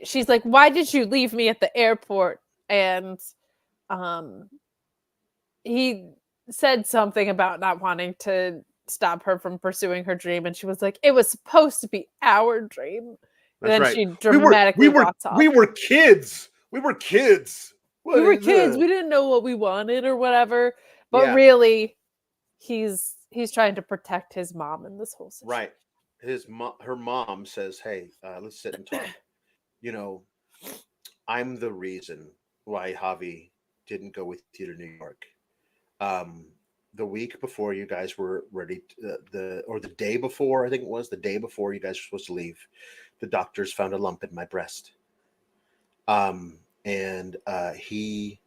Speaker 2: She's like, "Why did you leave me at the airport?" And he said something about not wanting to stop her from pursuing her dream, and she was like, "It was supposed to be our dream." And then she dramatically walks off.
Speaker 1: We were kids. We were kids.
Speaker 2: We didn't know what we wanted or whatever. But really, he's trying to protect his mom in this whole situation.
Speaker 1: Right. Her mom says, "Hey, let's sit and talk. I'm the reason why Javi didn't go with you to New York. The week before you guys were ready, the day before, I think it was the day before you guys were supposed to leave, the doctors found a lump in my breast. And he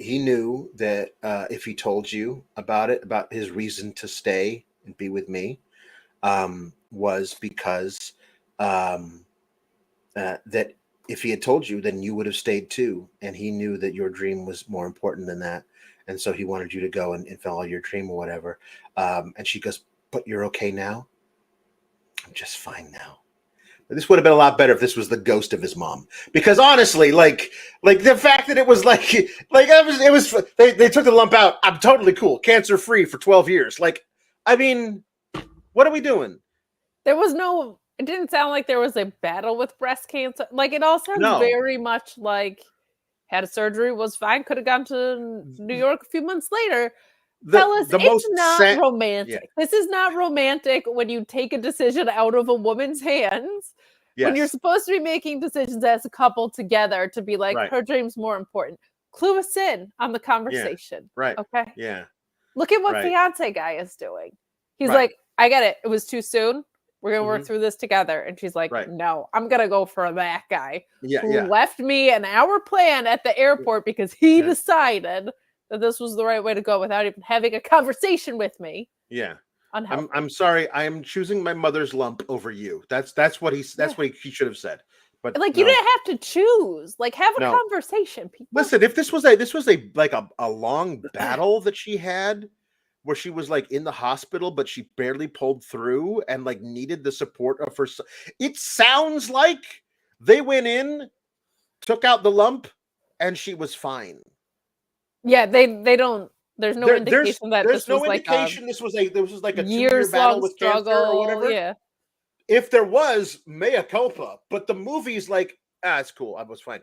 Speaker 1: knew that if he told you about his reason to stay and be with me, was because that if he had told you, then you would have stayed too. And he knew that your dream was more important than that. And so he wanted you to go and follow your dream or whatever." And she goes, "But you're okay now?" "I'm just fine now." But this would have been a lot better if this was the ghost of his mom, because honestly, like the fact that it was it was they took the lump out. I'm totally cool, cancer free for 12 years. Like, I mean, what are we doing?
Speaker 2: It didn't sound like there was a battle with breast cancer. Like, it all sounds very much like had a surgery, was fine, could have gone to New York a few months later. Fellas, it's not romantic. Yeah. This is not romantic when you take a decision out of a woman's hands. Yes. When you're supposed to be making decisions as a couple together to be like, her dream's more important. Clue us in on the conversation.
Speaker 1: Yeah. Right.
Speaker 2: Okay?
Speaker 1: Yeah.
Speaker 2: Look at what fiance guy is doing. He's like, "I get it. It was too soon. We're going to work through this together." And she's like, "No, I'm going to go for that guy who left me an hour plan at the airport because he decided that this was the right way to go without even having a conversation with me."
Speaker 1: Yeah. I'm sorry. I am choosing my mother's lump over you. That's what he should have said. But
Speaker 2: like, you didn't have to choose. Like, have a conversation, people.
Speaker 1: Listen, if this was a long battle that she had, where she was like in the hospital, but she barely pulled through and like needed the support of her son. It sounds like they went in, took out the lump, and she was fine.
Speaker 2: Yeah, they don't. There's no indication that
Speaker 1: this was like a 2-year battle with cancer or whatever.
Speaker 2: Yeah.
Speaker 1: If there was, mea culpa. But the movie's like, it's cool. I was fine.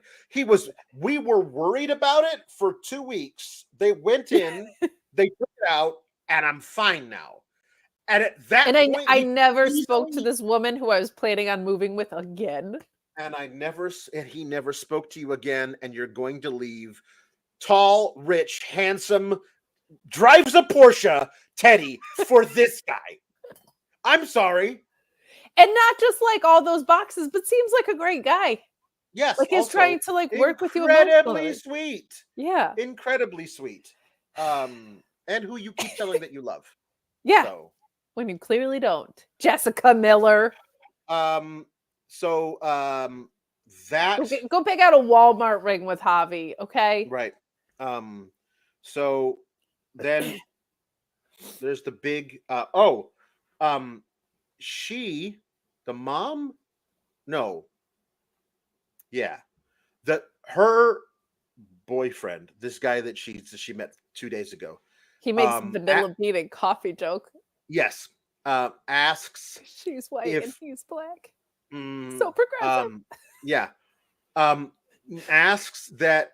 Speaker 1: We were worried about it for 2 weeks. They went in, they took it out, and I'm fine now. And at that
Speaker 2: and
Speaker 1: point,
Speaker 2: I never spoke to this woman who I was planning on moving with again.
Speaker 1: And he never spoke to you again. And you're going to leave tall, rich, handsome, drives a Porsche, Teddy, for this guy. I'm sorry.
Speaker 2: And not just like all those boxes, but seems like a great guy.
Speaker 1: Yes,
Speaker 2: like he's trying to like work with you emotionally.
Speaker 1: Incredibly sweet.
Speaker 2: Yeah,
Speaker 1: incredibly sweet. And who you keep telling that you love.
Speaker 2: Yeah, so. When you clearly don't, Jessica Miller.
Speaker 1: That
Speaker 2: go pick out a Walmart ring with Javi, okay?
Speaker 1: Right. So then there's the big the mom? No. Yeah. Her boyfriend, this guy that she met 2 days ago.
Speaker 2: He makes vanilla bean and coffee joke.
Speaker 1: Yes. Asks
Speaker 2: she's white and he's black. So progressive.
Speaker 1: Yeah. Asks that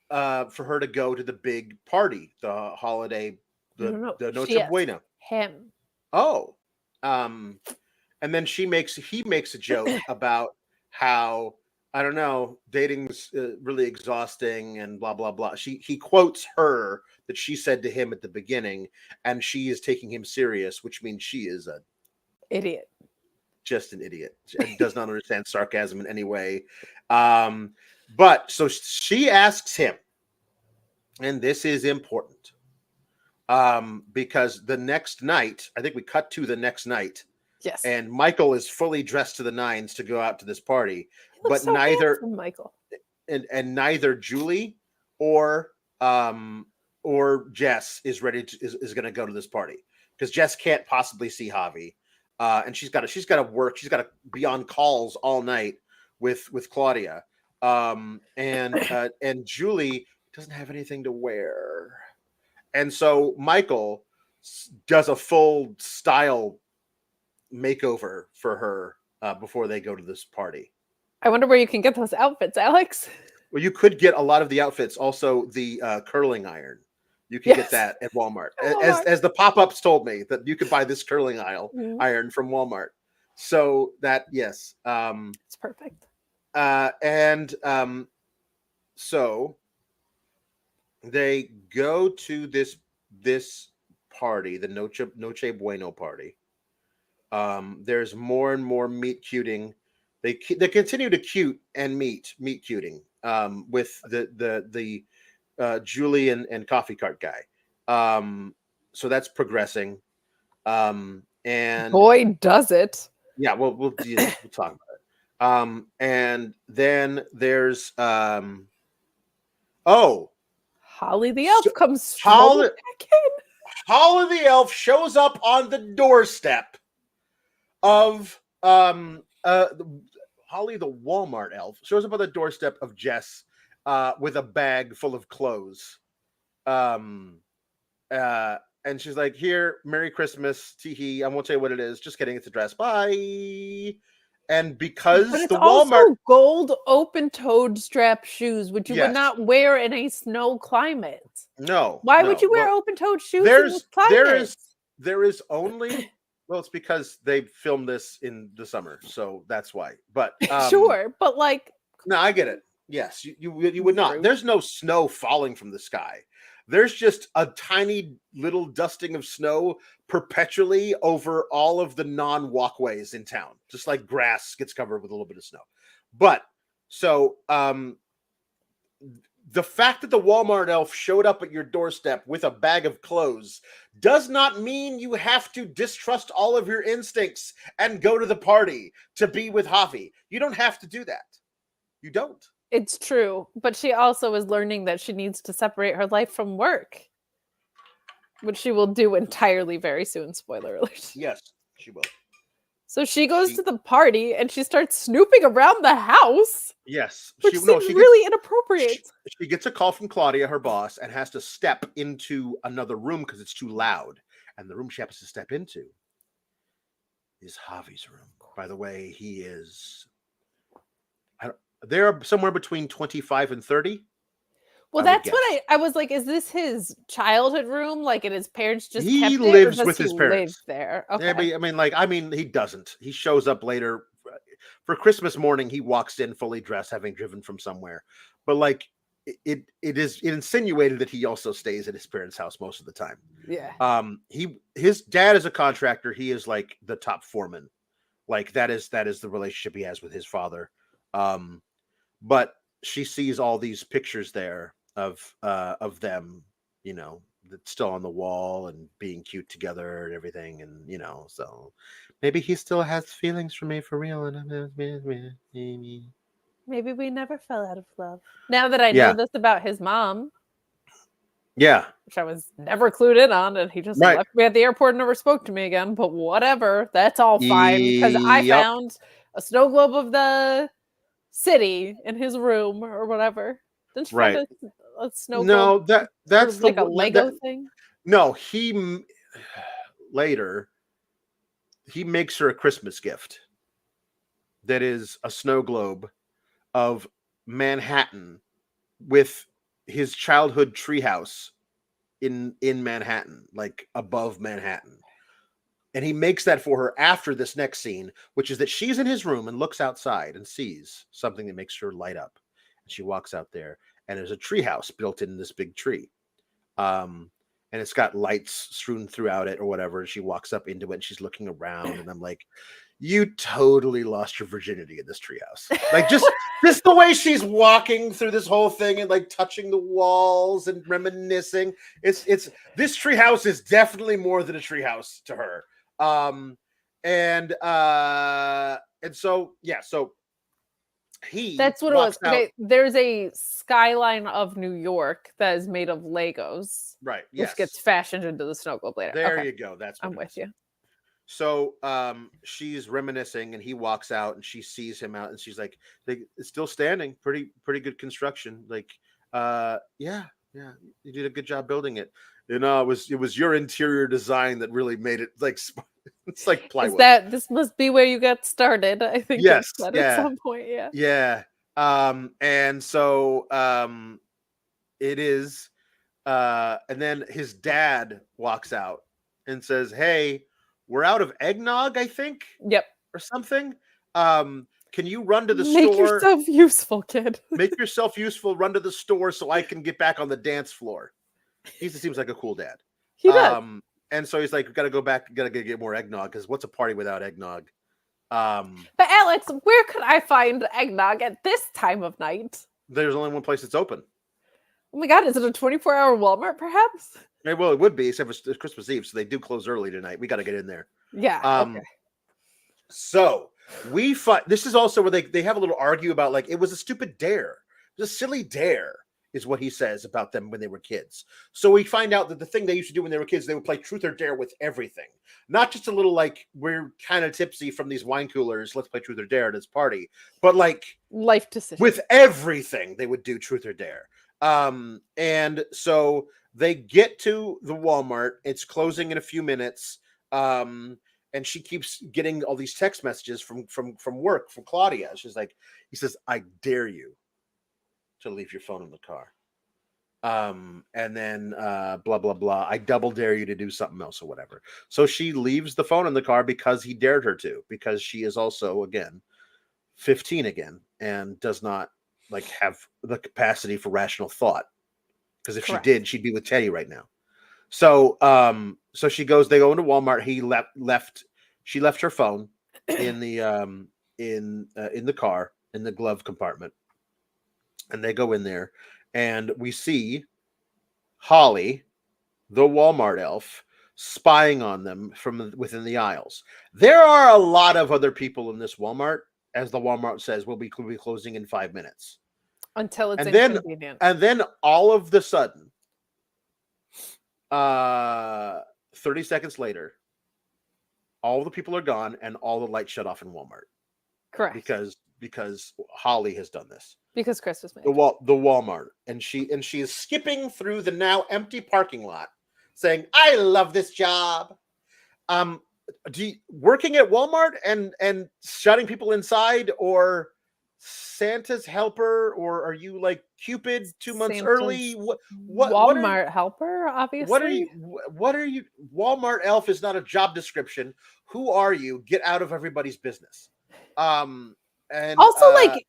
Speaker 1: for her to go to the big party, the holiday, the Noche Buena.
Speaker 2: Him.
Speaker 1: Oh. And then he makes a joke about how, I don't know, dating's really exhausting and blah, blah, blah. He quotes her that she said to him at the beginning, and she is taking him serious, which means she is a
Speaker 2: idiot.
Speaker 1: Just an idiot. She does not understand sarcasm in any way. But so she asks him, and this is important, because the next night, I think we cut to the next night.
Speaker 2: Yes.
Speaker 1: And Michael is fully dressed to the nines to go out to this party, but
Speaker 2: so
Speaker 1: neither
Speaker 2: Michael
Speaker 1: and neither Julie or Jess is ready to is going to go to this party, because Jess can't possibly see Javi, and she's got to work. She's got to be on calls all night with Claudia, and Julie doesn't have anything to wear, and so Michael does a full style makeover for her before they go to this party.
Speaker 2: I wonder where you can get those outfits, Alex.
Speaker 1: Well, you could get a lot of the outfits. Also, the curling iron. You can get that at Walmart. As the pop-ups told me, that you could buy this curling iron from Walmart. So that, yes.
Speaker 2: It's perfect.
Speaker 1: So they go to this party, the Noche Bueno party. There's more and more meet cuting. They continue to cute and meet cuting with the Julie and coffee cart guy. So that's progressing. And
Speaker 2: boy, does it.
Speaker 1: Yeah, we'll talk about it. And then there's Holly
Speaker 2: the elf comes strolling back in.
Speaker 1: Holly the elf shows up on the doorstep of Holly the Walmart elf shows up on the doorstep of Jess with a bag full of clothes. And she's like, "Here, Merry Christmas, teehee. I won't tell you what it is. Just kidding, it's a dress. Bye." And because
Speaker 2: but it's
Speaker 1: the
Speaker 2: also
Speaker 1: Walmart
Speaker 2: gold open-toed strap shoes, which you
Speaker 1: Yes.
Speaker 2: would not wear in a snow climate.
Speaker 1: No.
Speaker 2: Why would you wear open-toed shoes in this climate?
Speaker 1: There is only well, it's because they filmed this in the summer, so that's why. But
Speaker 2: sure, but like
Speaker 1: no, I get it. Yes, you would not. There's no snow falling from the sky. There's just a tiny little dusting of snow perpetually over all of the non-walkways in town, just like grass gets covered with a little bit of snow. But so the fact that the Walmart elf showed up at your doorstep with a bag of clothes does not mean you have to distrust all of your instincts and go to the party to be with Javi. You don't have to do that. You don't.
Speaker 2: It's true, but she also is learning that she needs to separate her life from work, which she will do entirely very soon. Spoiler alert.
Speaker 1: Yes, she will.
Speaker 2: So she goes to the party and she starts snooping around the house.
Speaker 1: Yes.
Speaker 2: Which seems really inappropriate.
Speaker 1: She gets a call from Claudia, her boss, and has to step into another room because it's too loud. And the room she happens to step into is Javi's room. By the way, he is... they're somewhere between 25 and 30.
Speaker 2: Well, that's what I was like, is this his childhood room? Like, and his parents just kept it?
Speaker 1: lives
Speaker 2: Or does
Speaker 1: with
Speaker 2: he
Speaker 1: his
Speaker 2: live
Speaker 1: parents.
Speaker 2: there?
Speaker 1: Yeah,
Speaker 2: Okay.
Speaker 1: but, I mean, he doesn't. He shows up later for Christmas morning. He walks in fully dressed, having driven from somewhere. But like, it insinuated that he also stays at his parents' house most of the time.
Speaker 2: Yeah.
Speaker 1: His dad is a contractor. He is like the top foreman. Like that is the relationship he has with his father. But she sees all these pictures there of them, that's still on the wall and being cute together and everything, and so maybe he still has feelings for me for real. And
Speaker 2: Maybe we never fell out of love. Now that I
Speaker 1: Yeah.
Speaker 2: know this about his mom,
Speaker 1: yeah,
Speaker 2: which I was never clued in on, and he just
Speaker 1: right.
Speaker 2: left me at the airport and never spoke to me again. But whatever, that's all fine because I
Speaker 1: Yep.
Speaker 2: found a snow globe of the city in his room or whatever. Didn't you
Speaker 1: Right.
Speaker 2: find a snow
Speaker 1: No,
Speaker 2: globe?
Speaker 1: that's
Speaker 2: Like a
Speaker 1: the
Speaker 2: Lego thing?
Speaker 1: no. Later he makes her a Christmas gift that is a snow globe of Manhattan with his childhood treehouse in Manhattan, like above Manhattan. And he makes that for her after this next scene, which is that she's in his room and looks outside and sees something that makes her light up. And she walks out there, and there's a treehouse built in this big tree. And it's got lights strewn throughout it or whatever. And she walks up into it and she's looking around, and I'm like, you totally lost your virginity in this treehouse. Like just the way she's walking through this whole thing and like touching the walls and reminiscing. It's this treehouse is definitely more than a treehouse to her. And so yeah, so
Speaker 2: that's what it was.
Speaker 1: Out.
Speaker 2: Okay, there's a skyline of New York that is made of Legos,
Speaker 1: right?
Speaker 2: Which gets fashioned into the snow globe later.
Speaker 1: There
Speaker 2: okay.
Speaker 1: you go. That's what
Speaker 2: I'm with you.
Speaker 1: So she's reminiscing, and he walks out, and she sees him out, and she's like, "It's still standing. Pretty good construction. Like, yeah, you did a good job building it. It was your interior design that really made it like it's like plywood.
Speaker 2: This must be where you got started. I think
Speaker 1: yes,
Speaker 2: at some point,
Speaker 1: yeah. And so it is, and then his dad walks out and says, "Hey, we're out of eggnog, I think."
Speaker 2: Yep.
Speaker 1: Or something. Can you run to the store?
Speaker 2: Make yourself useful, kid.
Speaker 1: Make yourself useful. Run to the store so I can get back on the dance floor. He just seems like a cool dad.
Speaker 2: He does.
Speaker 1: And so he's like, "We got to go back. Got to get more eggnog because what's a party without eggnog?"
Speaker 2: But Alex, where could I find eggnog at this time of night?
Speaker 1: There's only one place that's open.
Speaker 2: Oh my God, is it a 24-hour Walmart, perhaps?
Speaker 1: Yeah, well, it would be, except it's Christmas Eve, so they do close early tonight. We got to get in there.
Speaker 2: Yeah. Okay.
Speaker 1: So we find this is also where they have a little argue about like it was a stupid dare. It was a silly dare, is what he says about them when they were kids. So we find out that the thing they used to do when they were kids, they would play truth or dare with everything. Not just a little like we're kind of tipsy from these wine coolers, let's play truth or dare at this party, but like
Speaker 2: life decisions.
Speaker 1: With everything they would do truth or dare. And so they get to the Walmart. It's closing in a few minutes. And she keeps getting all these text messages from work from Claudia. She's like, he says, "I dare you to leave your phone in the car." And then blah, blah, blah. "I double dare you to do something else," or whatever. So she leaves the phone in the car because he dared her to, because she is also, again, 15 again, and does not like have the capacity for rational thought. Because if Correct. She did, she'd be with Teddy right now. So, so they go into Walmart. She left her phone in the car, in the glove compartment. And they go in there, and we see Holly, the Walmart elf, spying on them from within the aisles. There are a lot of other people in this Walmart, as the Walmart says, will be closing in 5 minutes.
Speaker 2: Until it's inconvenient.
Speaker 1: And then all of the sudden, 30 seconds later, all the people are gone and all the lights shut off in Walmart.
Speaker 2: Correct.
Speaker 1: Because Holly has done this.
Speaker 2: Because Christmas made
Speaker 1: the Walmart, and she is skipping through the now empty parking lot, saying, "I love this job." Working at Walmart and shutting people inside, or Santa's helper, or are you like Cupid 2 months
Speaker 2: Santa's
Speaker 1: early? What
Speaker 2: Walmart helper, obviously.
Speaker 1: what are you? Walmart elf is not a job description. Who are you? Get out of everybody's business. And
Speaker 2: Also, like,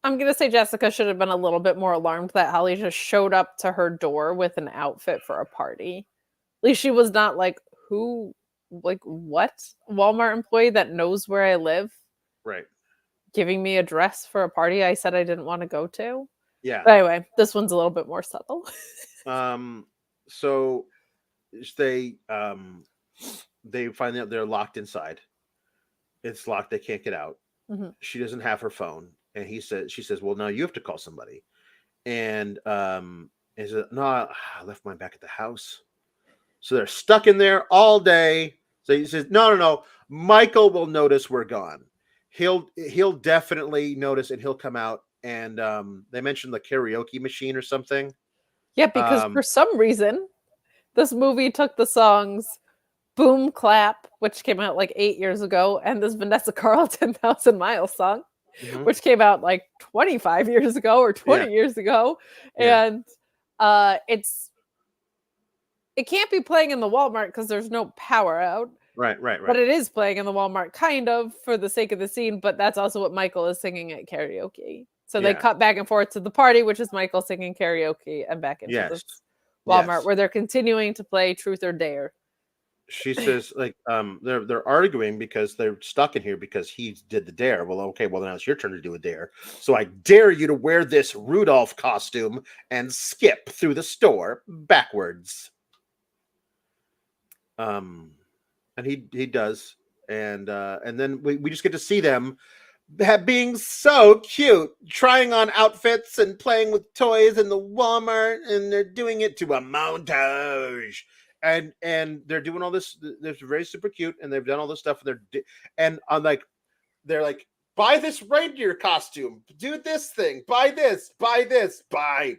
Speaker 2: I'm gonna say Jessica should have been a little bit more alarmed that Holly just showed up to her door with an outfit for a party. At least she was not like, who, like, what Walmart employee that knows where I live,
Speaker 1: right,
Speaker 2: giving me a dress for a party I said I didn't want to go to.
Speaker 1: yeah.
Speaker 2: But anyway, this one's a little bit more subtle.
Speaker 1: So they find out they're locked inside. It's locked. They can't get out.
Speaker 2: Mm-hmm.
Speaker 1: She doesn't have her phone, and she says, well, now you have to call somebody. And he said, no, I left mine back at the house. So they're stuck in there all day. So he says, no, Michael will notice we're gone. He'll definitely notice, and he'll come out. And they mentioned the karaoke machine or something.
Speaker 2: Yeah, because for some reason, this movie took the songs Boom Clap, which came out like 8 years ago, and this Vanessa Carl 10,000 Miles song, which came out like 25 years ago or 20 years ago.
Speaker 1: Yeah.
Speaker 2: And it can't be playing in the Walmart because there's no power out.
Speaker 1: Right.
Speaker 2: But it is playing in the Walmart kind of for the sake of the scene, but that's also what Michael is singing at karaoke. So they cut back and forth to the party, which is Michael singing karaoke, and back into this Walmart where they're continuing to play Truth or Dare.
Speaker 1: She says, like, they're arguing because they're stuck in here because he did the dare. Well, okay, well, now it's your turn to do a dare. So I dare you to wear this Rudolph costume and skip through the store backwards. And he does, and then we just get to see them being so cute, trying on outfits and playing with toys in the Walmart, and they're doing it to a montage. And they're doing all this. They're very super cute, and they've done all this stuff. And they're like, buy this reindeer costume, do this thing, buy this, buy.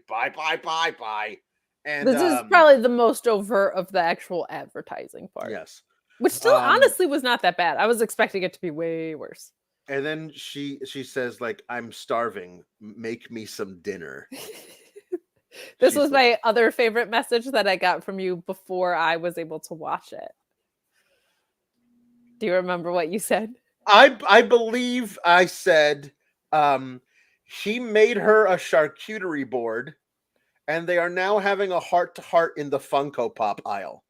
Speaker 1: And
Speaker 2: this is probably the most overt of the actual advertising part.
Speaker 1: Yes,
Speaker 2: which still honestly was not that bad. I was expecting it to be way worse.
Speaker 1: And then she says, like, I'm starving. Make me some dinner.
Speaker 2: This was my other favorite message that I got from you before I was able to watch it. Do you remember what you said?
Speaker 1: I believe I said he made her a charcuterie board, and they are now having a heart-to-heart in the Funko Pop aisle.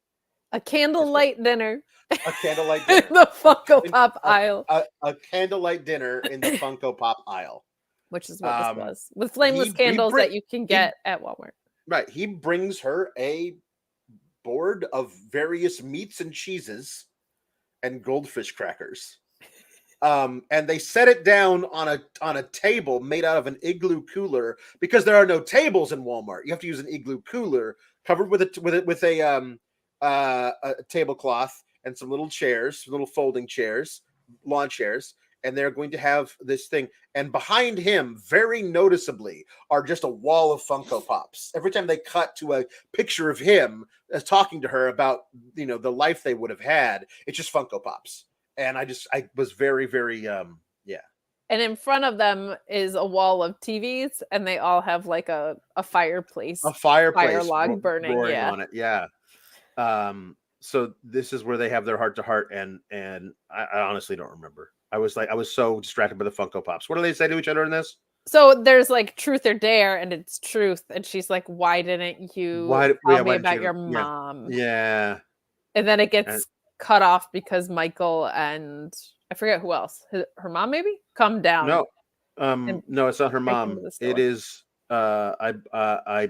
Speaker 2: A candlelight dinner.
Speaker 1: A candlelight dinner.
Speaker 2: In the Funko Pop aisle.
Speaker 1: A candlelight dinner in the Funko Pop aisle.
Speaker 2: Which is what this was. With flameless candles that you can get at Walmart.
Speaker 1: Right. He brings her a board of various meats and cheeses and goldfish crackers. And they set it down on a table made out of an igloo cooler, because there are no tables in Walmart. You have to use an igloo cooler covered with a tablecloth and some little chairs, little folding chairs, lawn chairs, and they're going to have this thing. And behind him, very noticeably, are just a wall of Funko Pops. Every time they cut to a picture of him talking to her about, the life they would have had, it's just Funko Pops. And I was very, very, yeah.
Speaker 2: And in front of them is a wall of TVs, and they all have like a fireplace.
Speaker 1: Fire
Speaker 2: log burning
Speaker 1: on it. Yeah. So this is where they have their heart-to-heart, and I honestly don't remember. I was so distracted by the Funko Pops. What do they say to each other in this?
Speaker 2: So there's like Truth or Dare, and it's truth. And she's like, why didn't you tell me about your mom?
Speaker 1: Yeah.
Speaker 2: And then it gets cut off because Michael and I forget who else. Her mom maybe come down.
Speaker 1: No, no, it's not her mom. It is. I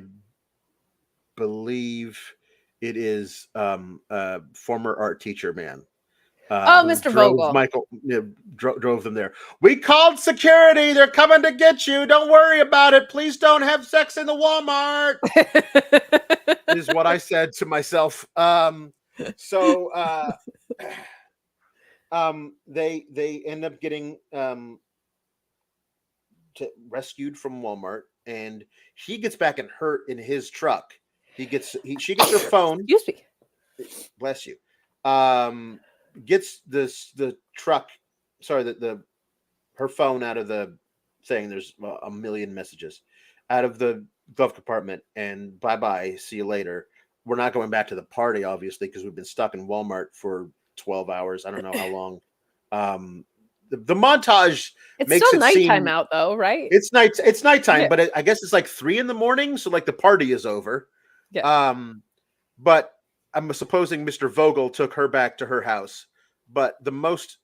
Speaker 1: believe it is former art teacher man.
Speaker 2: Mr. Vogel.
Speaker 1: Michael drove them there. We called security. They're coming to get you. Don't worry about it. Please don't have sex in the Walmart. Is what I said to myself. So they end up getting rescued from Walmart, and he gets back and hurt in his truck. She gets her phone.
Speaker 2: Excuse me.
Speaker 1: Bless you. Gets the truck. Sorry, her phone out of the saying there's a million messages out of the glove compartment, and bye, see you later. We're not going back to the party, obviously, because we've been stuck in Walmart for 12 hours. I don't know how long. The montage
Speaker 2: it's
Speaker 1: makes
Speaker 2: still
Speaker 1: it
Speaker 2: nighttime
Speaker 1: seem
Speaker 2: out though, right?
Speaker 1: it's nighttime,
Speaker 2: Yeah.
Speaker 1: but I guess it's like 3 a.m, so like the party is over.
Speaker 2: Yeah.
Speaker 1: But I'm supposing Mr. Vogel took her back to her house. But the most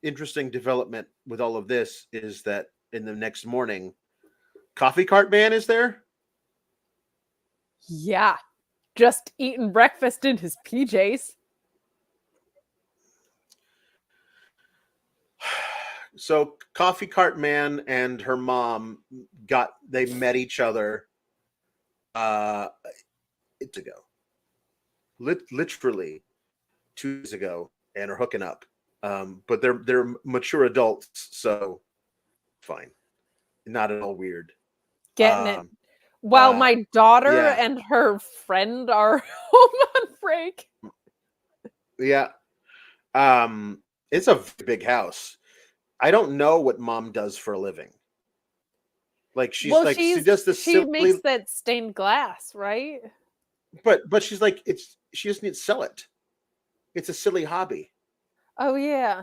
Speaker 1: interesting development with all of this is that in the next morning, Coffee Cart Man is there.
Speaker 2: Yeah. Just eating breakfast in his PJs.
Speaker 1: So Coffee Cart Man and her mom they met each other it's ago. Literally 2 days ago, and are hooking up. But they're mature adults, so fine. Not at all weird.
Speaker 2: Getting it. While my daughter
Speaker 1: yeah.
Speaker 2: and her friend are home on break.
Speaker 1: Yeah. It's a big house. I don't know what mom does for a living. Like she does this
Speaker 2: she makes that stained glass, right?
Speaker 1: But she's like, she just needs to sell it. It's a silly hobby.
Speaker 2: Oh yeah.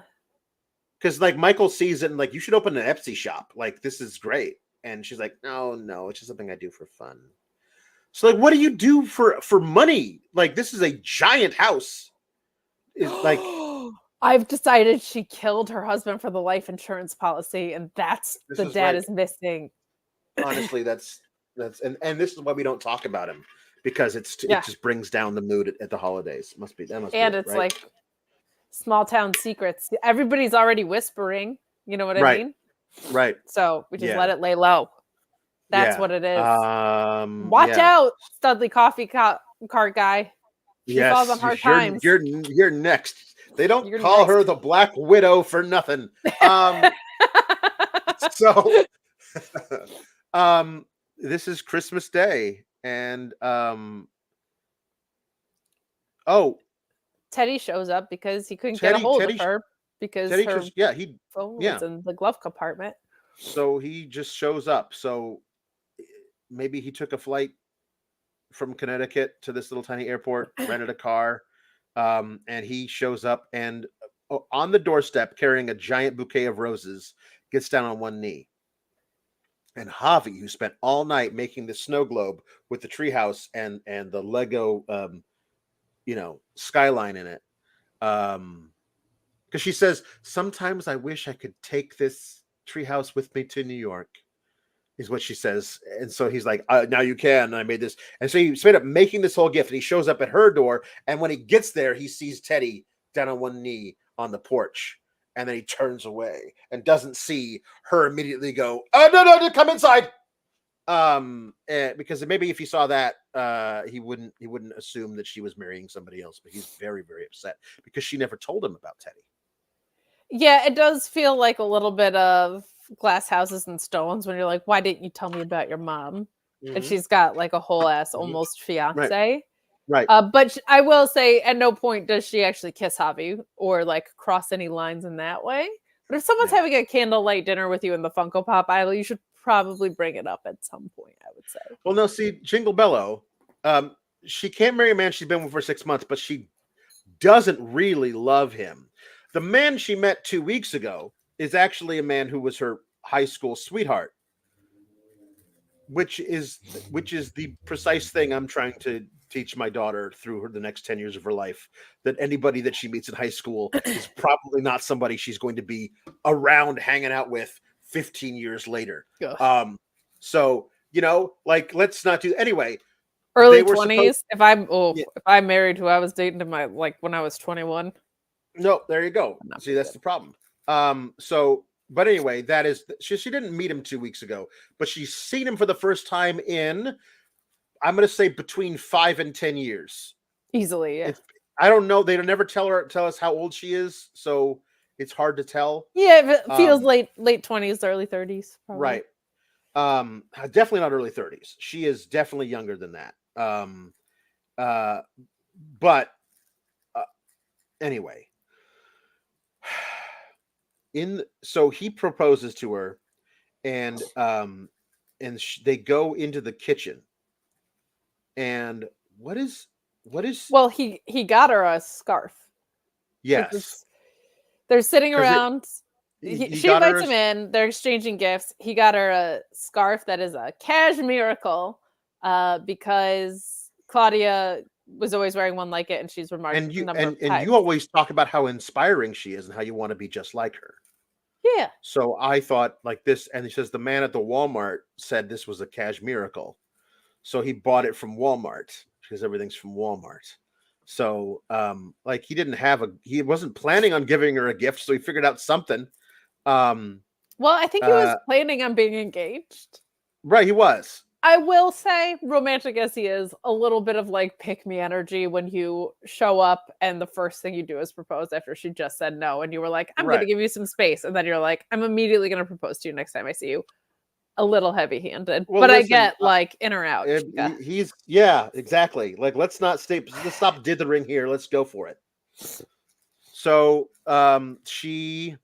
Speaker 1: Because like Michael sees it and like, you should open an Etsy shop. Like, this is great. And she's like, no, it's just something I do for fun. So like, what do you do for money? Like, this is a giant house. It's like,
Speaker 2: I've decided she killed her husband for the life insurance policy, and that's the dad is missing.
Speaker 1: Honestly, that's and this is why we don't talk about him, because it just brings down the mood at the holidays. Must be
Speaker 2: and
Speaker 1: be
Speaker 2: it's
Speaker 1: right?
Speaker 2: Like small town secrets. Everybody's already whispering. You know what I mean?
Speaker 1: Right.
Speaker 2: So we just let it lay low. That's what it is. Watch out, Studley Coffee Cart guy. She falls on hard times.
Speaker 1: You're next. They don't call her the Black Widow for nothing. So this is Christmas Day, and
Speaker 2: Teddy shows up because he couldn't get a hold of her because her phone was in the glove compartment.
Speaker 1: So he just shows up. So maybe he took a flight from Connecticut to this little tiny airport, rented a car, and he shows up and on the doorstep carrying a giant bouquet of roses, gets down on one knee. And Javi, who spent all night making the snow globe with the treehouse and the Lego skyline in it, because she says, sometimes I wish I could take this treehouse with me to New York, is what she says. And so he's like, now you can. And I made this. And so he ended up making this whole gift, and he shows up at her door. And when he gets there, he sees Teddy down on one knee on the porch. And then he turns away and doesn't see her immediately go, no, come inside. Because maybe if he saw that, he wouldn't assume that she was marrying somebody else. But he's very, very upset because she never told him about Teddy.
Speaker 2: Yeah, it does feel like a little bit of Glass Houses and Stones when you're like, why didn't you tell me about your mom? Mm-hmm. And she's got like a whole ass almost fiance.
Speaker 1: Right.
Speaker 2: But I will say, at no point does she actually kiss Javi or like cross any lines in that way. But if someone's having a candlelight dinner with you in the Funko Pop aisle, you should probably bring it up at some point, I would say.
Speaker 1: Well, no, see, Jingle Bello, she can't marry a man she's been with for 6 months, but she doesn't really love him. The man she met 2 weeks ago is actually a man who was her high school sweetheart, which is the precise thing I'm trying to teach my daughter through the next 10 years of her life, that anybody that she meets in high school is probably not somebody she's going to be around hanging out with 15 years later. So, like, let's not do anyway.
Speaker 2: Early 20s. If I married who I was dating in when I was 21.
Speaker 1: No, there you go. See, that's the problem. But anyway, that is she didn't meet him 2 weeks ago, but she's seen him for the first time in, I'm going to say, between 5 and 10 years.
Speaker 2: Easily, yeah.
Speaker 1: I don't know. They don't never tell us how old she is, so it's hard to tell.
Speaker 2: Yeah, it feels late 20s, early 30s. Probably.
Speaker 1: Right. Definitely not early 30s. She is definitely younger than that. But anyway, so he proposes to her and they go into the kitchen. And what is
Speaker 3: Well, he got her a scarf.
Speaker 1: yes.
Speaker 3: They're sitting
Speaker 1: 'Cause
Speaker 3: around.
Speaker 1: he
Speaker 3: She
Speaker 1: got her
Speaker 3: invites him in. They're exchanging gifts. He got her a scarf that is a cashmiracle, because Claudia was always wearing one like it, and she's remarked
Speaker 1: and
Speaker 3: a
Speaker 1: you
Speaker 3: number of
Speaker 1: and
Speaker 3: times.
Speaker 1: you always talk about how inspiring she is and how you want to be just like her.
Speaker 3: Yeah.
Speaker 1: So I thought like this, and he says the man at the Walmart said this was a cashmiracle. So he bought it from Walmart because everything's from Walmart. So like he wasn't planning on giving her a gift, so he figured out something.
Speaker 3: Well, I think he was planning on being engaged.
Speaker 1: Right, he was.
Speaker 3: I will say, romantic as he is, a little bit of like pick me energy when you show up and the first thing you do is propose after she just said no, and you were like, I'm going to give you some space, and then you're like, I'm immediately going to propose to you next time I see you. A little heavy-handed, well, but listen, I get like in or out.
Speaker 1: He's exactly. Like let's stop dithering here. Let's go for it. So she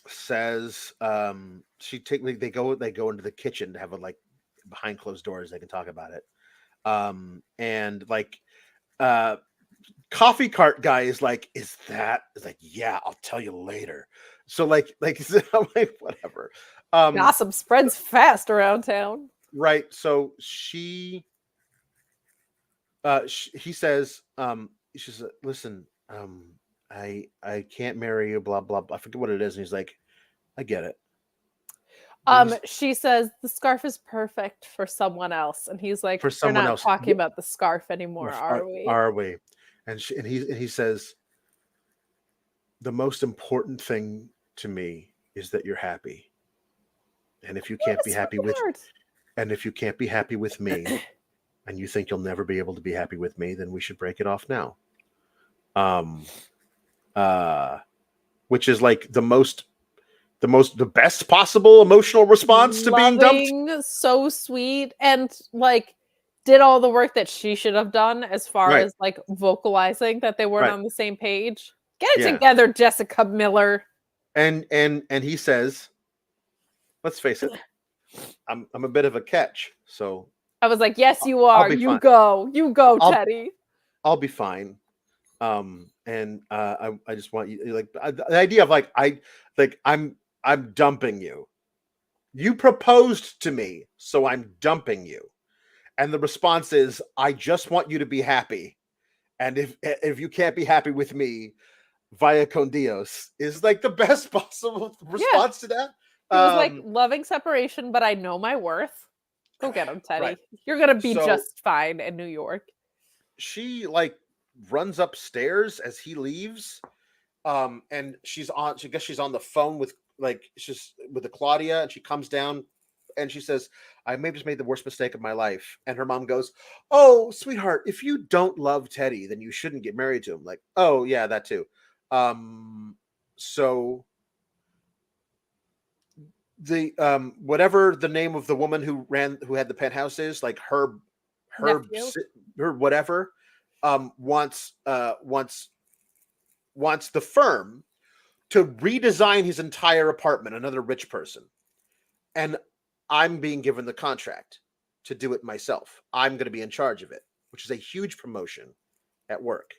Speaker 1: says they go into the kitchen to have a like behind closed doors they can talk about it. And like coffee cart guy is like, is like, yeah, I'll tell you later. So like I'm like, whatever.
Speaker 3: Gossip spreads fast around town.
Speaker 1: Right. So he says, she says, listen, I can't marry you, blah, blah, blah. I forget what it is. And he's like, I get it.
Speaker 3: She says the scarf is perfect for someone else. And he's like,
Speaker 1: for someone else.
Speaker 3: Talking about the scarf anymore, are we?
Speaker 1: Are we? And he says, the most important thing to me is that you're happy. And if you can't be happy with me, and you think you'll never be able to be happy with me, then we should break it off now. Which is like the best possible emotional response to being dumped.
Speaker 3: So sweet, and like did all the work that she should have done as far as like vocalizing that they weren't on the same page. Get it together, Jessica Miller.
Speaker 1: And he says, let's face it, I'm a bit of a catch. So
Speaker 3: I was like, yes, you are. You go, Teddy.
Speaker 1: I'll be fine. And I just want you like the idea of like I'm dumping you. You proposed to me, so I'm dumping you. And the response is, I just want you to be happy. And if you can't be happy with me, via con Dios is like the best possible response to that.
Speaker 3: It was like loving separation, but I know my worth. Go get him, Teddy. Right. You're gonna be just fine in New York.
Speaker 1: She like runs upstairs as he leaves, and she's on the phone with the Claudia, and she comes down and she says, I may have just made the worst mistake of my life. And her mom goes, oh, sweetheart, if you don't love Teddy, then you shouldn't get married to him. Like, oh yeah, that too. So the whatever the name of the woman who had the penthouse is, like her whatever, wants the firm to redesign his entire apartment, another rich person. And I'm being given the contract to do it myself. I'm going to be in charge of it, which is a huge promotion at work.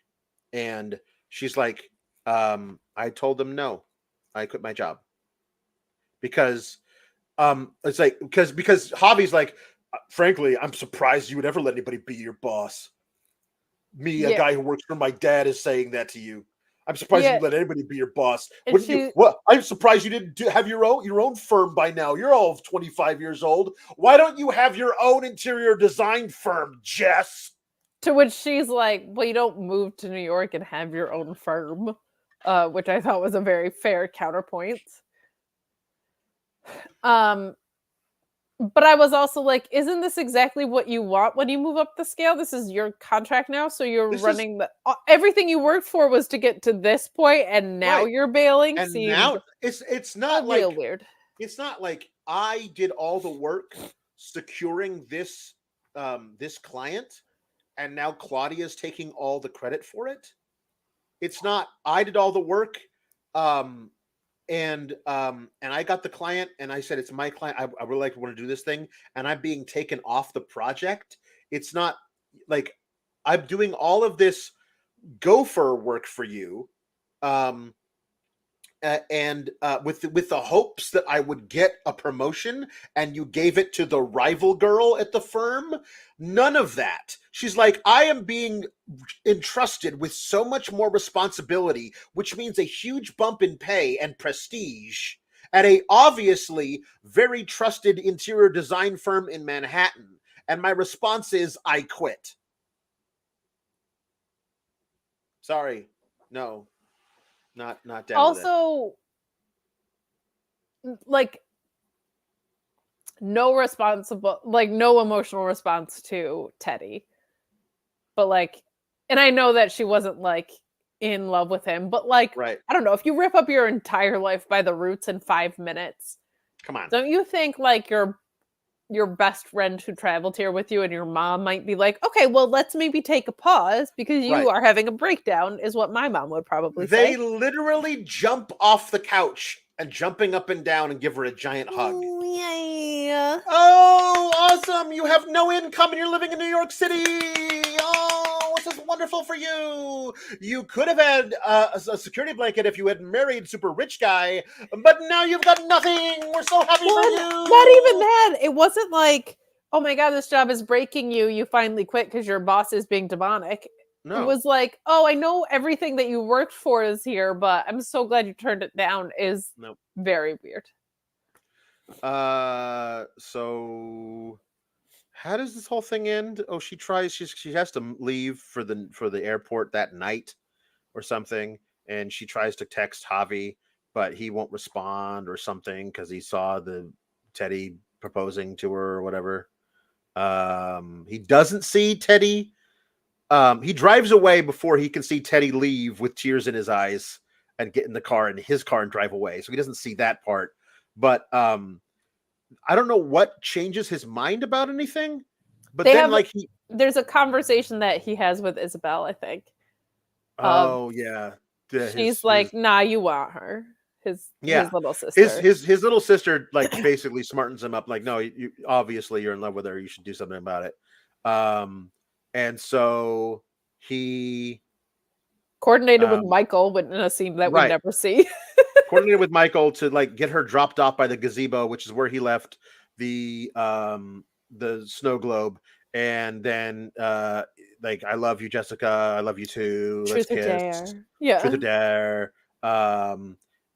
Speaker 1: And she's like, I told them no. I quit my job. Because it's like because Javi's like, frankly, I'm surprised you would ever let anybody be your boss. Me, a guy who works for my dad, is saying that to you. I'm surprised you let anybody be your boss. Wouldn't you? Well, I'm surprised you didn't have your own firm by now. You're all 25 years old. Why don't you have your own interior design firm, Jess?
Speaker 3: To which she's like, well, you don't move to New York and have your own firm, which I thought was a very fair counterpoint. But I was also like, isn't this exactly what you want when you move up the scale? This is your contract now, so you're running everything you worked for was to get to this point, and now you're bailing.
Speaker 1: And now it's not like
Speaker 3: real weird.
Speaker 1: It's not like I did all the work securing this this client, and now Claudia's taking all the credit for it. It's not I did all the work and I got the client, and I said, it's my client. I really want to do this thing, and I'm being taken off the project. It's not like I'm doing all of this gopher work for you, and with the hopes that I would get a promotion, and you gave it to the rival girl at the firm. None of that. She's like, I am being entrusted with so much more responsibility, which means a huge bump in pay and prestige at a obviously very trusted interior design firm in Manhattan. And my response is, I quit. Sorry. No. Not down
Speaker 3: also, like, no emotional response to Teddy. But like, and I know that she wasn't like in love with him, but like,
Speaker 1: right.
Speaker 3: I don't know, if you rip up your entire life by the roots in 5 minutes,
Speaker 1: come on,
Speaker 3: don't you think like your best friend who traveled here with you and your mom might be like, okay, well, let's maybe take a pause because you are having a breakdown, is what my mom would probably say.
Speaker 1: They literally jump off the couch and jumping up and down and give her a giant hug.
Speaker 3: Yeah.
Speaker 1: Oh, awesome. You have no income and you're living in New York City. Oh, this is wonderful for you. You could have had a security blanket if you had married super rich guy, but now you've got nothing. We're so happy for you.
Speaker 3: Not even that. It wasn't like, oh my God, this job is breaking you. You finally quit because your boss is being demonic. No. It was like, oh, I know everything that you worked for is here, but I'm so glad you turned it down. Is very weird.
Speaker 1: So how does this whole thing end? Oh, she has to leave for the airport that night or something, and she tries to text Javi, but he won't respond or something because he saw the Teddy proposing to her or whatever. He doesn't see Teddy. He drives away before he can see Teddy leave with tears in his eyes and get in the car and his car and drive away. So he doesn't see that part. But I don't know what changes his mind about anything. But
Speaker 3: there's a conversation that he has with Isabel, I think.
Speaker 1: Oh yeah.
Speaker 3: She's like, nah, you want her. His little sister.
Speaker 1: His little sister like basically smartens him up. Like, no, you obviously you're in love with her. You should do something about it. And so he
Speaker 3: coordinated with Michael in a scene that we never see.
Speaker 1: Coordinated with Michael to like get her dropped off by the gazebo, which is where he left the snow globe. And then like, I love you, Jessica. I love you too.
Speaker 3: Truth or dare. Yeah.
Speaker 1: Truth or dare.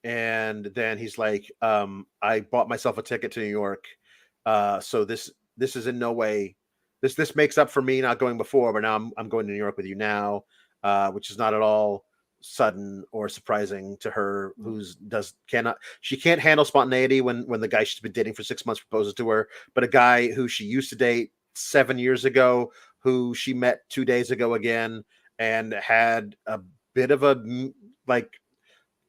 Speaker 1: And then he's like, I bought myself a ticket to New York. So this is in no way. This makes up for me not going before, but now I'm going to New York with you now, which is not at all sudden or surprising to her, she can't handle spontaneity when the guy she's been dating for 6 months proposes to her, but a guy who she used to date 7 years ago, who she met 2 days ago again, and had a bit of a like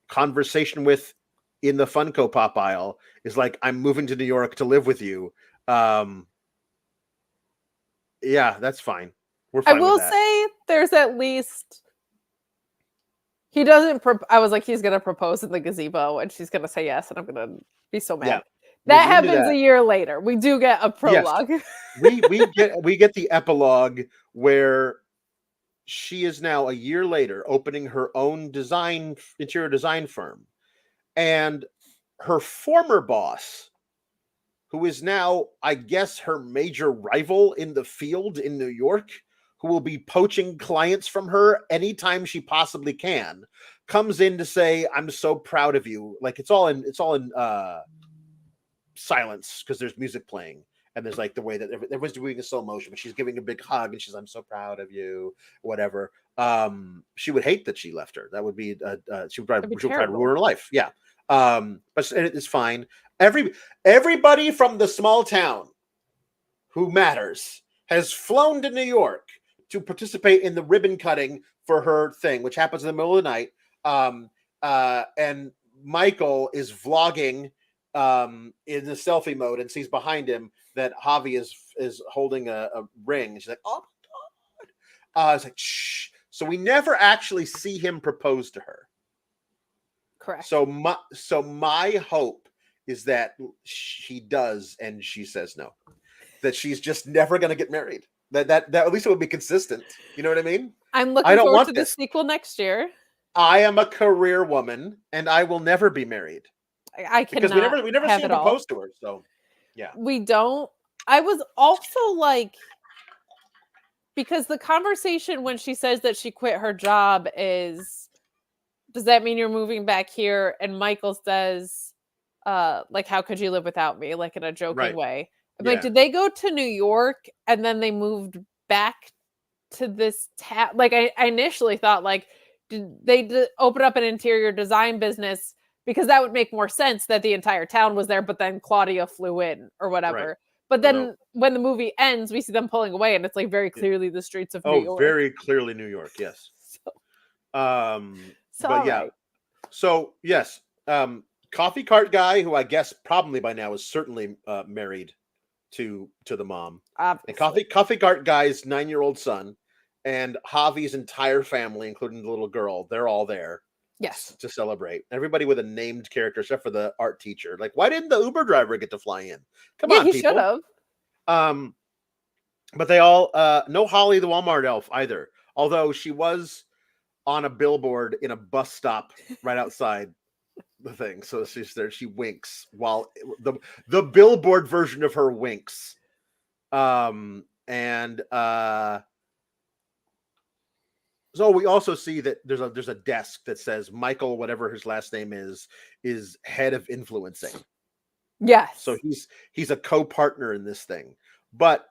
Speaker 1: conversation with in the Funko Pop aisle, is like, I'm moving to New York to live with you. Yeah, that's fine. We're fine.
Speaker 3: I will say there's at least he doesn't. I was like, he's gonna propose in the gazebo, and she's gonna say yes, and I'm gonna be so mad. Yeah, that happens a year later. We do get a prologue. Yes.
Speaker 1: we get the epilogue where she is now a year later opening her own interior design firm, and her former boss, who is now, I guess, her major rival in the field in New York, who will be poaching clients from her anytime she possibly can, comes in to say, I'm so proud of you. Like, it's all in silence because there's music playing. And there's like the way that everyone's doing a slow motion, but she's giving a big hug and she's, I'm so proud of you, whatever. She would hate that she left her. That would be, she would try to ruin her life. Yeah. But it's fine. Everybody from the small town who matters has flown to New York to participate in the ribbon cutting for her thing, which happens in the middle of the night. And Michael is vlogging in the selfie mode and sees behind him that Javi is holding a ring. And she's like, oh my God. It's like, shh. So we never actually see him propose to her.
Speaker 2: Correct.
Speaker 1: So my hope is that she does, and she says no. That she's just never going to get married. That at least it would be consistent. You know what I mean?
Speaker 2: I'm
Speaker 1: I
Speaker 2: looking
Speaker 1: don't
Speaker 2: forward
Speaker 1: want
Speaker 2: to the
Speaker 1: this.
Speaker 2: sequel next year.
Speaker 1: I am a career woman, and I will never be married.
Speaker 2: I
Speaker 1: Because
Speaker 2: cannot
Speaker 1: we never
Speaker 2: have
Speaker 1: see him
Speaker 2: it all.
Speaker 1: propose to her. So yeah.
Speaker 2: We don't. I was also like, because the conversation when she says that she quit her job is, does that mean you're moving back here? And Michael says, like, how could you live without me? Like in a joking way. I'm like, did they go to New York and then they moved back to this town? Like I initially thought, like, did they open up an interior design business? Because that would make more sense that the entire town was there, but then Claudia flew in or whatever. Right. But then when the movie ends, we see them pulling away, and it's like very clearly the streets of New York.
Speaker 1: Oh, very clearly New York, yes. But yeah. Right. So yes, coffee cart guy, who I guess probably by now is certainly married to the mom. Obviously. And coffee cart guy's 9-year-old son, and Javi's entire family, including the little girl, they're all there.
Speaker 2: Yes,
Speaker 1: to celebrate. Everybody with a named character, except for the art teacher. Like, why didn't the Uber driver get to fly in? Come on,
Speaker 2: he
Speaker 1: people.
Speaker 2: Should have.
Speaker 1: But they all no Holly the Walmart elf either. Although she was on a billboard in a bus stop right outside the thing, so she's there. She winks while the billboard version of her winks. So we also see that there's a desk that says Michael, whatever his last name is head of influencing.
Speaker 2: Yes.
Speaker 1: So he's a co-partner in this thing. But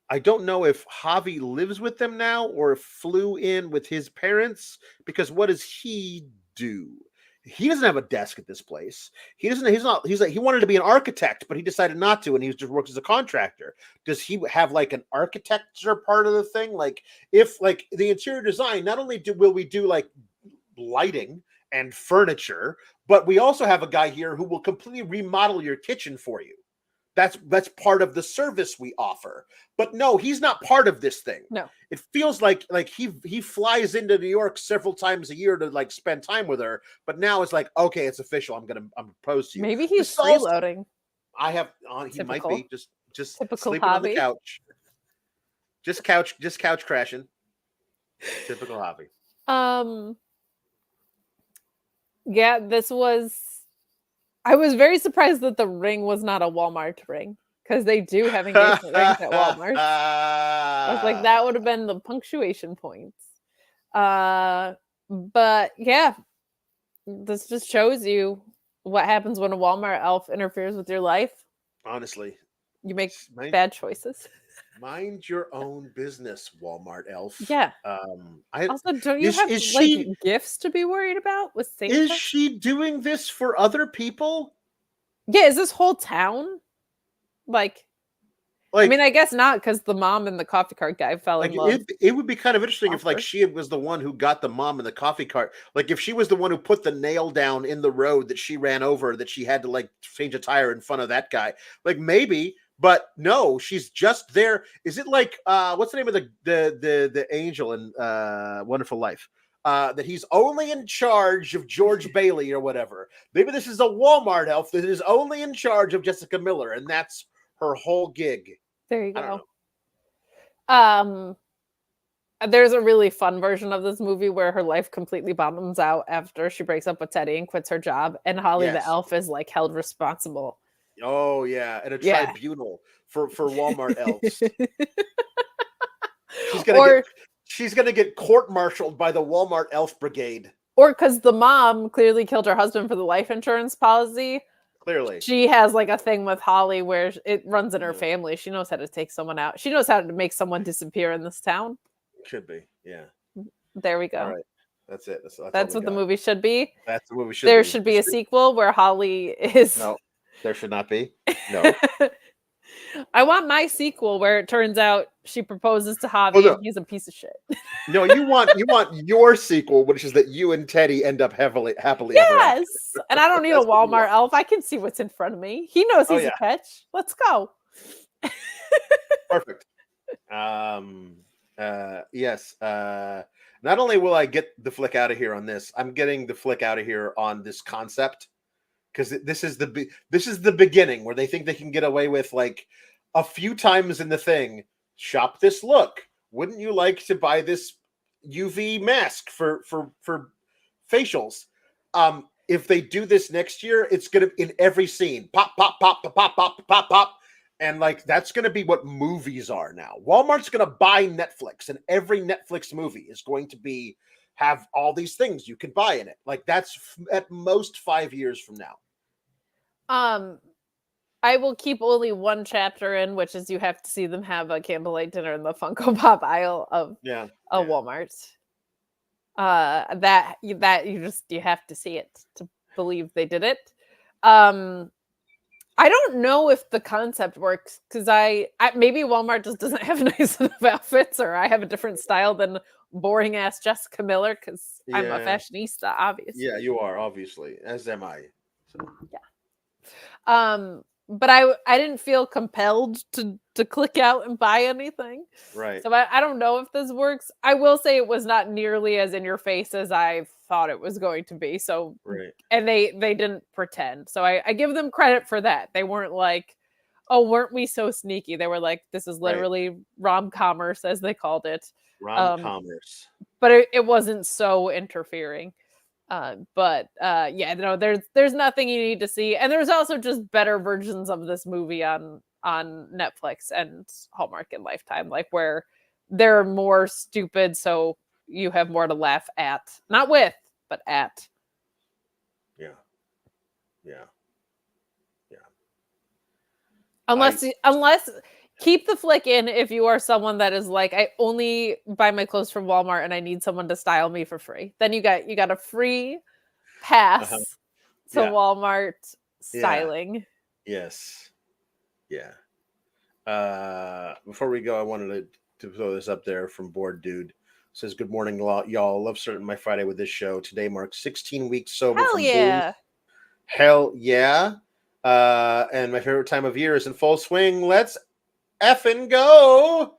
Speaker 1: I don't know if Javi lives with them now or flew in with his parents, because what does he do? He doesn't have a desk at this place. He wanted to be an architect, but he decided not to, and he just works as a contractor. Does he have like an architecture part of the thing? Like, if like the interior design, not only will we do like lighting and furniture, but we also have a guy here who will completely remodel your kitchen for you. That's part of the service we offer. But no, he's not part of this thing.
Speaker 2: No.
Speaker 1: It feels like he flies into New York several times a year to like spend time with her, but now it's like, okay, it's official. I'm propose to you.
Speaker 2: Maybe he's freeloading.
Speaker 1: He might be just
Speaker 2: typical
Speaker 1: sleeping
Speaker 2: hobby.
Speaker 1: On the couch. Just couch crashing. Typical hobby.
Speaker 2: Yeah, I was very surprised that the ring was not a Walmart ring, because they do have engagement rings at Walmart. I was like, that would have been the punctuation points. But yeah, this just shows you what happens when a Walmart elf interferes with your life.
Speaker 1: Honestly,
Speaker 2: you make bad choices.
Speaker 1: Mind your own business, Walmart elf.
Speaker 2: Yeah. Also, don't you have gifts to be worried about with Santa?
Speaker 1: Is she doing this for other people?
Speaker 2: Yeah, is this whole town like I mean, I guess not, because the mom and the coffee cart guy fell in love.
Speaker 1: It would be kind of interesting if like she was the one who got the mom in the coffee cart. Like if she was the one who put the nail down in the road that she ran over, that she had to like change a tire in front of that guy. Like maybe. But no, she's just there. Is it like what's the name of the angel in Wonderful Life? That he's only in charge of George Bailey or whatever. Maybe this is a Walmart elf that is only in charge of Jessica Miller, and that's her whole gig.
Speaker 2: There you go. There's a really fun version of this movie where her life completely bottoms out after she breaks up with Teddy and quits her job, and Holly the elf is like held responsible.
Speaker 1: Oh yeah, and a tribunal for Walmart elves. She's gonna get court-martialed by the Walmart elf brigade.
Speaker 2: Or because the mom clearly killed her husband for the life insurance policy.
Speaker 1: Clearly,
Speaker 2: she has like a thing with Holly where it runs in her family. She knows how to take someone out. She knows how to make someone disappear in this town.
Speaker 1: Should be, yeah.
Speaker 2: There we go.
Speaker 1: All right. That's it.
Speaker 2: That's what the movie should be.
Speaker 1: That's the movie should
Speaker 2: be. There
Speaker 1: be.
Speaker 2: should be a sequel where Holly is.
Speaker 1: No, there should not be. No.
Speaker 2: I want my sequel where it turns out she proposes to Javi and he's a piece of shit.
Speaker 1: No, you want your sequel, which is that you and Teddy end up happily ever after.
Speaker 2: And I don't need a Walmart elf. I can see what's in front of me. He knows he's a catch. Let's go.
Speaker 1: Perfect. Yes. Not only will I get the flick out of here on this, I'm getting the flick out of here on this concept, because this is the beginning where they think they can get away with, like, a few times in the thing. Shop this look. Wouldn't you like to buy this UV mask for facials? If they do this next year, it's gonna in every scene. Pop, pop, pop, pop, pop, pop, pop, pop. And like that's gonna be what movies are now. Walmart's gonna buy Netflix, and every Netflix movie is going to have all these things you can buy in it. Like that's at most 5 years from now.
Speaker 2: I will keep only one chapter in, which is you have to see them have a candlelight dinner in the Funko Pop aisle of Walmart. That you have to see it to believe they did it. I don't know if the concept works because I maybe Walmart just doesn't have nice enough outfits, or I have a different style than boring ass Jessica Miller because I'm a fashionista, obviously.
Speaker 1: Yeah, you are, obviously, as am I. So.
Speaker 2: Yeah. But I didn't feel compelled to click out and buy anything.
Speaker 1: Right.
Speaker 2: So I don't know if this works. I will say it was not nearly as in your face as I thought it was going to be. So
Speaker 1: right.
Speaker 2: And they didn't pretend. So I give them credit for that. They weren't like, oh, weren't we so sneaky? They were like, this is literally rom-commerce, as they called it.
Speaker 1: Rom-commerce.
Speaker 2: But it wasn't so interfering. There's nothing you need to see, and there's also just better versions of this movie on Netflix and Hallmark and Lifetime, like where they're more stupid, so you have more to laugh at, not with, but at.
Speaker 1: Yeah.
Speaker 2: Unless keep the flick in if you are someone that is like, I only buy my clothes from Walmart and I need someone to style me for free. Then you got a free pass to Walmart styling.
Speaker 1: Yes. Yeah. Before we go, I wanted to throw this up there from Bored Dude. It says, good morning, y'all. Love starting my Friday with this show. Today marks 16 weeks sober from booze. Hell yeah. And my favorite time of year is in full swing. Let's effing go.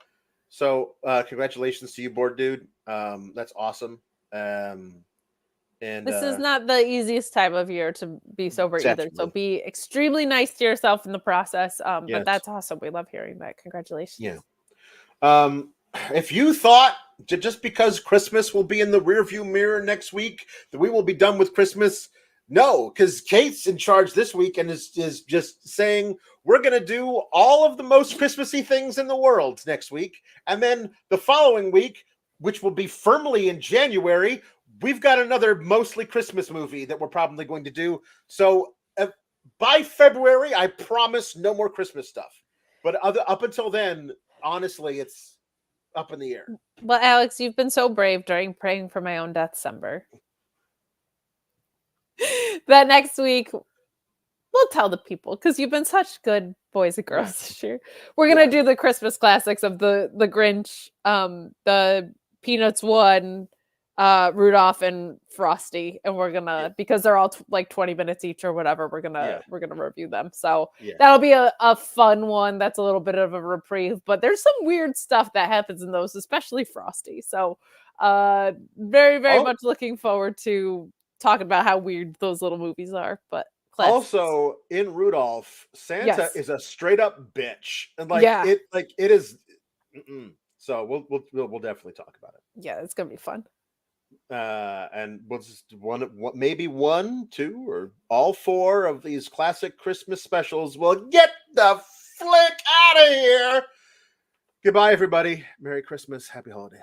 Speaker 1: So congratulations to you, Bored Dude. That's awesome. And
Speaker 2: this is not the easiest time of year to be sober either. So be extremely nice to yourself in the process. But that's awesome. We love hearing that. Congratulations.
Speaker 1: Yeah. If you thought just because Christmas will be in the rearview mirror next week that we will be done with Christmas, no, because Kate's in charge this week and is just saying we're going to do all of the most Christmassy things in the world next week. And then the following week, which will be firmly in January, we've got another mostly Christmas movie that we're probably going to do. So by February, I promise no more Christmas stuff. But up until then, honestly, it's up in the air.
Speaker 2: Well, Alex, you've been so brave during praying for my own December. That next week we'll tell the people because you've been such good boys and girls this year. We're gonna do the Christmas classics of the Grinch, the Peanuts one, Rudolph and Frosty, and we're gonna because they're all like 20 minutes each or whatever. We're gonna review them. So that'll be a fun one. That's a little bit of a reprieve, but there's some weird stuff that happens in those, especially Frosty. So very much looking forward to talking about how weird those little movies are, but
Speaker 1: also in Rudolph, Santa is a straight up bitch, and it is. So we'll definitely talk about it.
Speaker 2: Yeah, it's gonna be fun.
Speaker 1: And we'll just maybe 1, 2, or all 4 of these classic Christmas specials will get the flick out of here. Goodbye, everybody. Merry Christmas. Happy holidays.